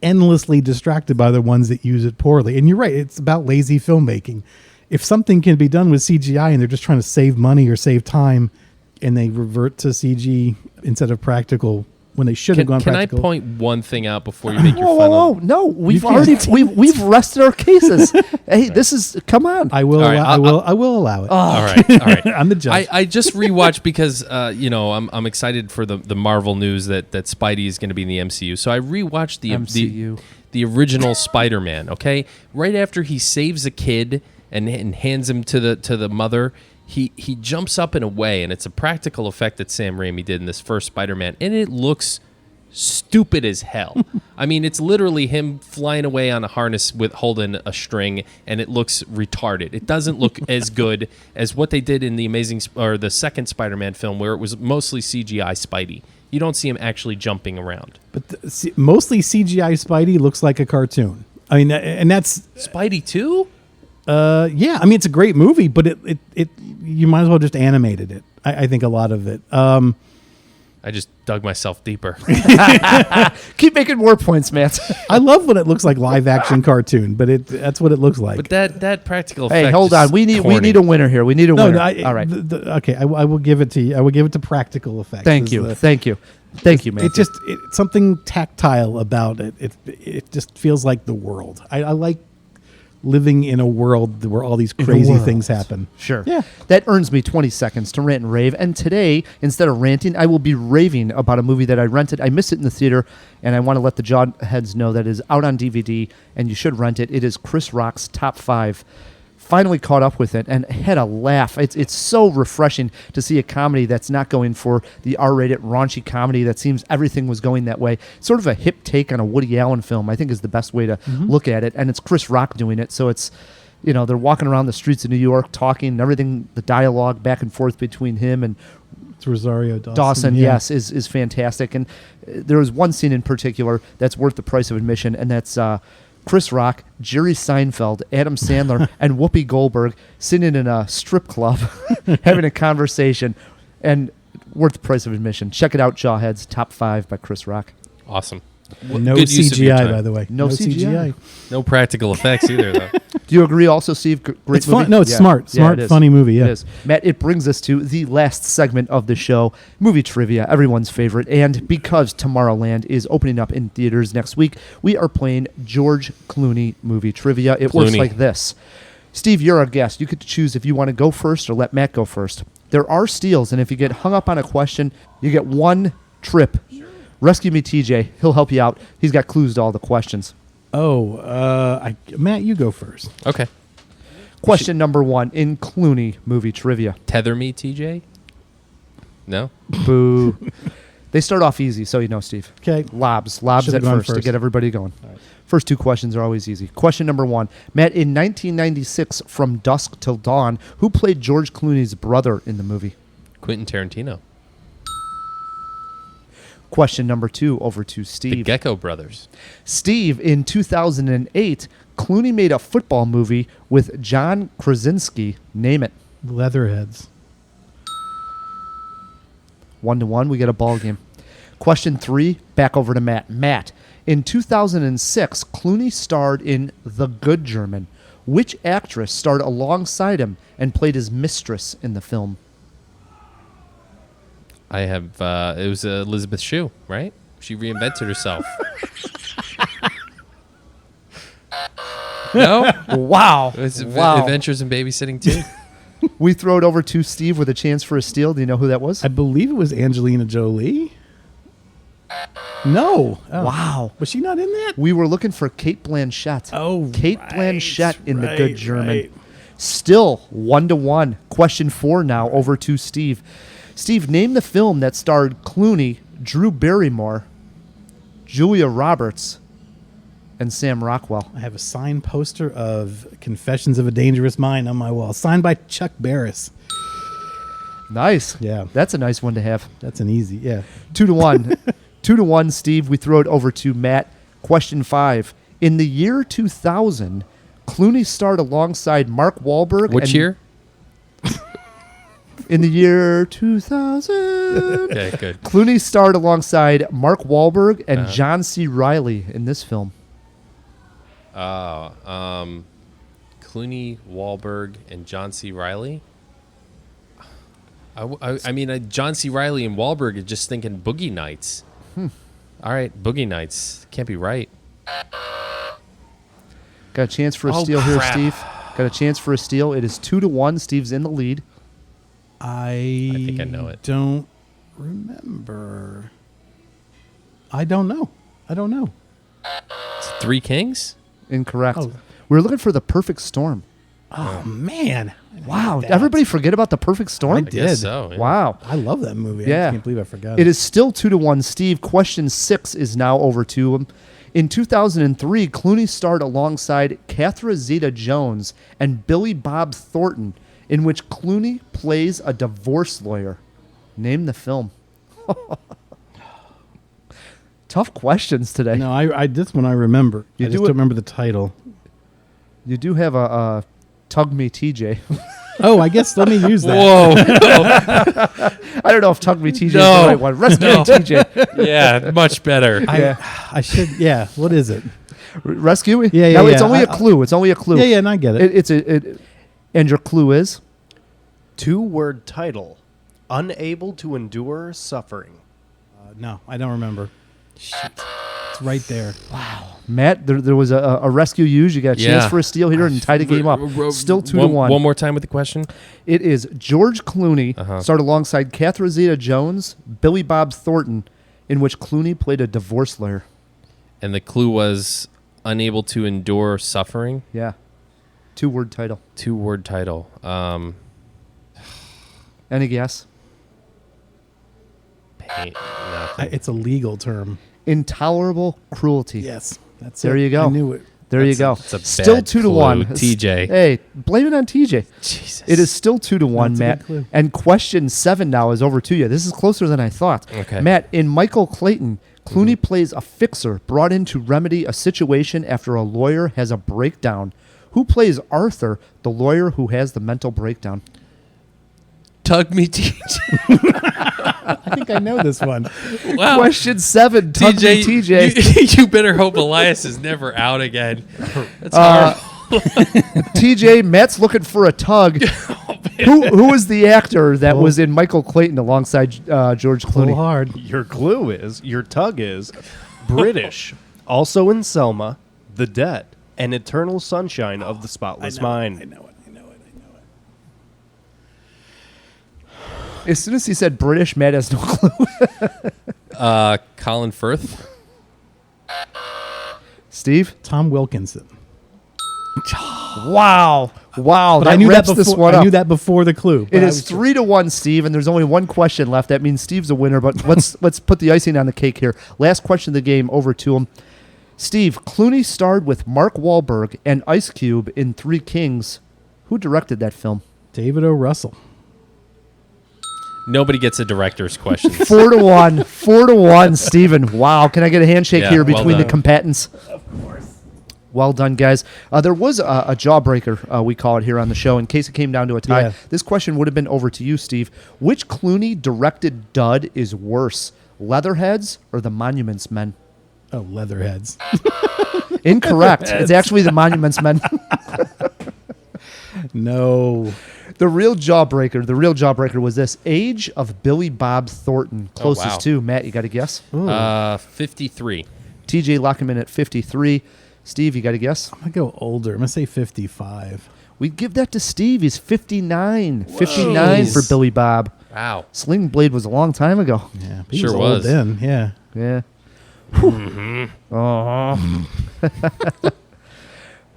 endlessly distracted by the ones that use it poorly. And you're right, it's about lazy filmmaking. If something can be done with CGI and they're just trying to save money or save time, and they revert to CG instead of practical when they should have gone practical. Can I point one thing out before you make your final? Oh, no, we've we've rested our cases. Hey, this is, come on. I will allow it. All right. I'm the judge. I just rewatched because I'm excited for the Marvel news that Spidey is going to be in the MCU. So I rewatched the original Spider-Man. Okay, right after he saves a kid and hands him to the mother. He jumps up in a way, and it's a practical effect that Sam Raimi did in this first Spider-Man, and it looks stupid as hell. I mean, it's literally him flying away on a harness with holding a string, and it looks retarded. It doesn't look as good as what they did in the second Spider-Man film, where it was mostly CGI Spidey. You don't see him actually jumping around. But mostly CGI Spidey looks like a cartoon. I mean, and that's Spidey too. Yeah, I mean, it's a great movie, but it you might as well just animated it. I think a lot of it. I just dug myself deeper. Keep making more points, Matt. I love when it looks like live action cartoon, but that's what it looks like. But that practical effect. Hey, hold on. We need a winner here. We need a winner. All right. Okay, I will give it to you. I will give it to practical effects. Thank you, Matt. It's something tactile about it. It just feels like the world. I like living in a world where all these crazy things happen. Sure. Yeah. That earns me 20 seconds to rant and rave. And today, instead of ranting, I will be raving about a movie that I rented. I missed it in the theater, and I want to let the Jawheads know that it is out on DVD, and you should rent it. It is Chris Rock's Top 5. Finally caught up with it and had a laugh. It's so refreshing to see a comedy that's not going for the R-rated raunchy comedy that seems everything was going that way. Sort of a hip take on a Woody Allen film, I think, is the best way to look at it. And it's Chris Rock doing it, so it's, they're walking around the streets of New York talking and everything. The dialogue back and forth between him and it's Rosario Dawson, yes, is fantastic. And there was one scene in particular that's worth the price of admission, and that's Chris Rock, Jerry Seinfeld, Adam Sandler, and Whoopi Goldberg sitting in a strip club having a conversation, and worth the price of admission. Check it out, Jawheads. Top 5 by Chris Rock. Awesome. No Good use of your CGI, time. by the way. No CGI. No practical effects either, though. Do you agree also, Steve? Great It's movie? fun. No, it's Yeah. smart. Yeah, Smart, it is. funny movie, yeah. It is. Matt, it brings us to the last segment of the show, movie trivia, everyone's favorite. And because Tomorrowland is opening up in theaters next week, we are playing George Clooney movie trivia. It works Clooney. like this. Steve, you're our guest. You get to choose if you want to go first or let Matt go first. There are steals, and if you get hung up on a question, you get one trip. Rescue me, TJ. He'll help you out. He's got clues to all the questions. Matt, you go first. Okay. Question number 1 in Clooney movie trivia. Tether me, TJ? No? Boo. They start off easy, so you know, Steve. Okay. Lobs Should've at gone first to first. get everybody going. First 2 questions are always easy. Question number 1. Matt, in 1996, From Dusk Till Dawn, who played George Clooney's brother in the movie? Quentin Tarantino. Question number 2, over to The Steve. Gecko Brothers. Steve, in 2008, Clooney made a football movie with John Krasinski. Name it. Leatherheads. 1-1, we get a ball game. Question 3, back over to Matt. Matt, in 2006, Clooney starred in The Good German. Which actress starred alongside him and played his mistress in the film? I have, it was Elizabeth Shue, right? She reinvented herself. No? Wow. It was Wow. Adventures in Babysitting too. We throw it over to Steve with a chance for a steal. Do you know who that was? I believe it was Angelina Jolie. No. Oh. Wow. Was she not in that? We were looking for Kate Blanchett. Oh, Kate right, Blanchett in The Good right, German. right. Still 1-1. Question 4 now, over to Steve. Steve, name the film that starred Clooney, Drew Barrymore, Julia Roberts, and Sam Rockwell. I have a signed poster of Confessions of a Dangerous Mind on my wall, signed by Chuck Barris. Nice. Yeah. That's a nice one to have. That's an easy, yeah. 2-1. 2-1, Steve. We throw it over to Matt. Question 5. In the year 2000, Clooney starred alongside Mark Wahlberg. Which year? In the year 2000. Okay, good. Clooney starred alongside Mark Wahlberg and John C. Reilly in this film. Clooney, Wahlberg, and John C. Reilly. I mean, John C. Reilly and Wahlberg are just thinking Boogie Nights. All right, Boogie Nights. Can't be right. Got a chance for a Oh, steal here, crap. Steve. Got a chance for a steal. It is 2-1. Steve's in the lead. I think I know it. Don't remember. I don't know. It's Three Kings? Incorrect. Oh. We were looking for The Perfect Storm. Oh, man. Wow. Did everybody forget about The Perfect Storm? I guess so. Yeah. Wow. I love that movie. Yeah. I can't believe I forgot It is still 2-1. Steve, question 6 is now over to him. In 2003, Clooney starred alongside Catherine Zeta-Jones and Billy Bob Thornton, in which Clooney plays a divorce lawyer. Name the film. Tough questions today. No, I this one I remember. You I do just it- don't remember the title. You do have a Tug Me TJ. Oh, I guess let me use that. Whoa. I don't know if Tug Me TJ is No. the right one. Rescue Me TJ. Yeah, much better. I should. Yeah. What is it? Rescue Me? Yeah, No, yeah, it's yeah. only a clue. It's only a clue. Yeah, yeah, and I get it. And your clue is? 2-word title. Unable to endure suffering. No, I don't remember. Shit. It's right there. Matt, there was a rescue used. You got a chance Yeah. for a steal here and tie the game up. Still 2-1. One more time with the question. It is George Clooney, starred alongside Catherine Zeta-Jones, Billy Bob Thornton, in which Clooney played a divorce lawyer. And the clue was unable to endure suffering. Yeah. 2-word title. 2-word title. Any guess? Pain. Nothing. It's a legal term. Intolerable cruelty. Yes, that's There it. you go. I knew it. There you go. It's a Still bad 2-1. clue, TJ. Hey, blame it on TJ. Jesus. It is still 2-1, That's a Matt. good clue. And question 7 now is over to you. This is closer than I thought. Okay. Matt, in Michael Clayton, Clooney plays a fixer brought in to remedy a situation after a lawyer has a breakdown. Who plays Arthur, the lawyer who has the mental breakdown? Tug Me TJ. I think I know this one. Wow. Question 7, Tug Me TJ. You better hope Elias is never out again. That's hard. TJ, Matt's looking for a tug. Who was the actor that was in Michael Clayton alongside George A little Clooney? hard. Your clue is, your tug is, British. Also in Selma, The Dead, and Eternal Sunshine of the Spotless Mind. I know it. As soon as he said British, Matt has no clue. Colin Firth. Steve? Tom Wilkinson. Wow. But That I knew that wraps before. this one I up. knew that before the clue. It is 3-1, Steve, and there's only one question left. That means Steve's a winner, but let's put the icing on the cake here. Last question of the game, over to him. Steve, Clooney starred with Mark Wahlberg and Ice Cube in Three Kings. Who directed that film? David O. Russell. Nobody gets a director's question. 4-1. 4-1, Steven. Wow. Can I get a handshake Yeah, here well between the done. combatants? Of course. Well done, guys. There was a jawbreaker, we call it here on the show, in case it came down to a tie. Yeah. This question would have been over to you, Steve. Which Clooney directed dud is worse, Leatherheads or The Monuments Men? Oh, Leatherheads. Incorrect. It's actually The Monuments Men. No. The real jawbreaker was this: age of Billy Bob Thornton. Closest wow. to Matt. You got a guess? 53. TJ lock him in at 53. Steve, you got a guess? I'm going to go older. I'm going to say 55. We'd give that to Steve. He's 59. 59 for Jeez. Billy Bob. Wow. Sling Blade was a long time ago. Yeah, he Sure was. was. Old then. Yeah. Yeah. Oh.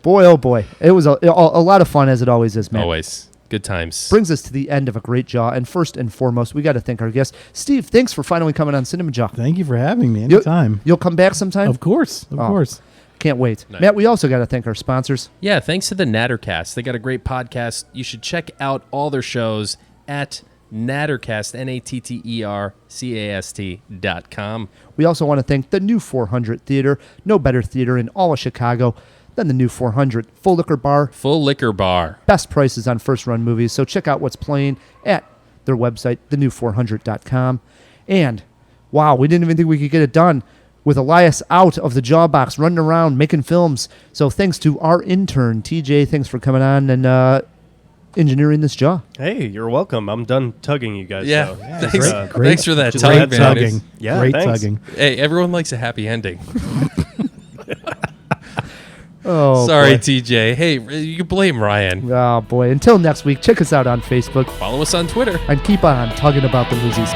Boy, oh boy. It was a lot of fun, as it always is, man. Always. Good times. Brings us to the end of a great jaw. And first and foremost, we got to thank our guest. Steve, thanks for finally coming on CinemaJaw. Thank you for having me anytime. You'll come back sometime? Of course. Of course. Can't wait. Nice. Matt, we also got to thank our sponsors. Yeah, thanks to the Nattercast. They got a great podcast. You should check out all their shows at Nattercast, NATTERCAST.com. We also want to thank the New 400 Theater. No better theater in all of Chicago than the New 400. Full liquor bar, Full Liquor Bar. best prices on first-run movies. So check out what's playing at their website, thenew400.com. And, wow, we didn't even think we could get it done with Elias out of the jaw box, running around, making films. So thanks to our intern, TJ. Thanks for coming on and engineering this jaw. Hey, you're welcome. I'm done tugging you guys. Yeah, so. thanks, Great. thanks for that Just tug, great man. Tugging. Yeah, Great thanks. tugging. Hey, everyone likes a happy ending. Oh, Sorry, boy. TJ. Hey, you can blame Ryan. Oh, boy. Until next week, check us out on Facebook Follow us on Twitter. and keep on tugging about the movies.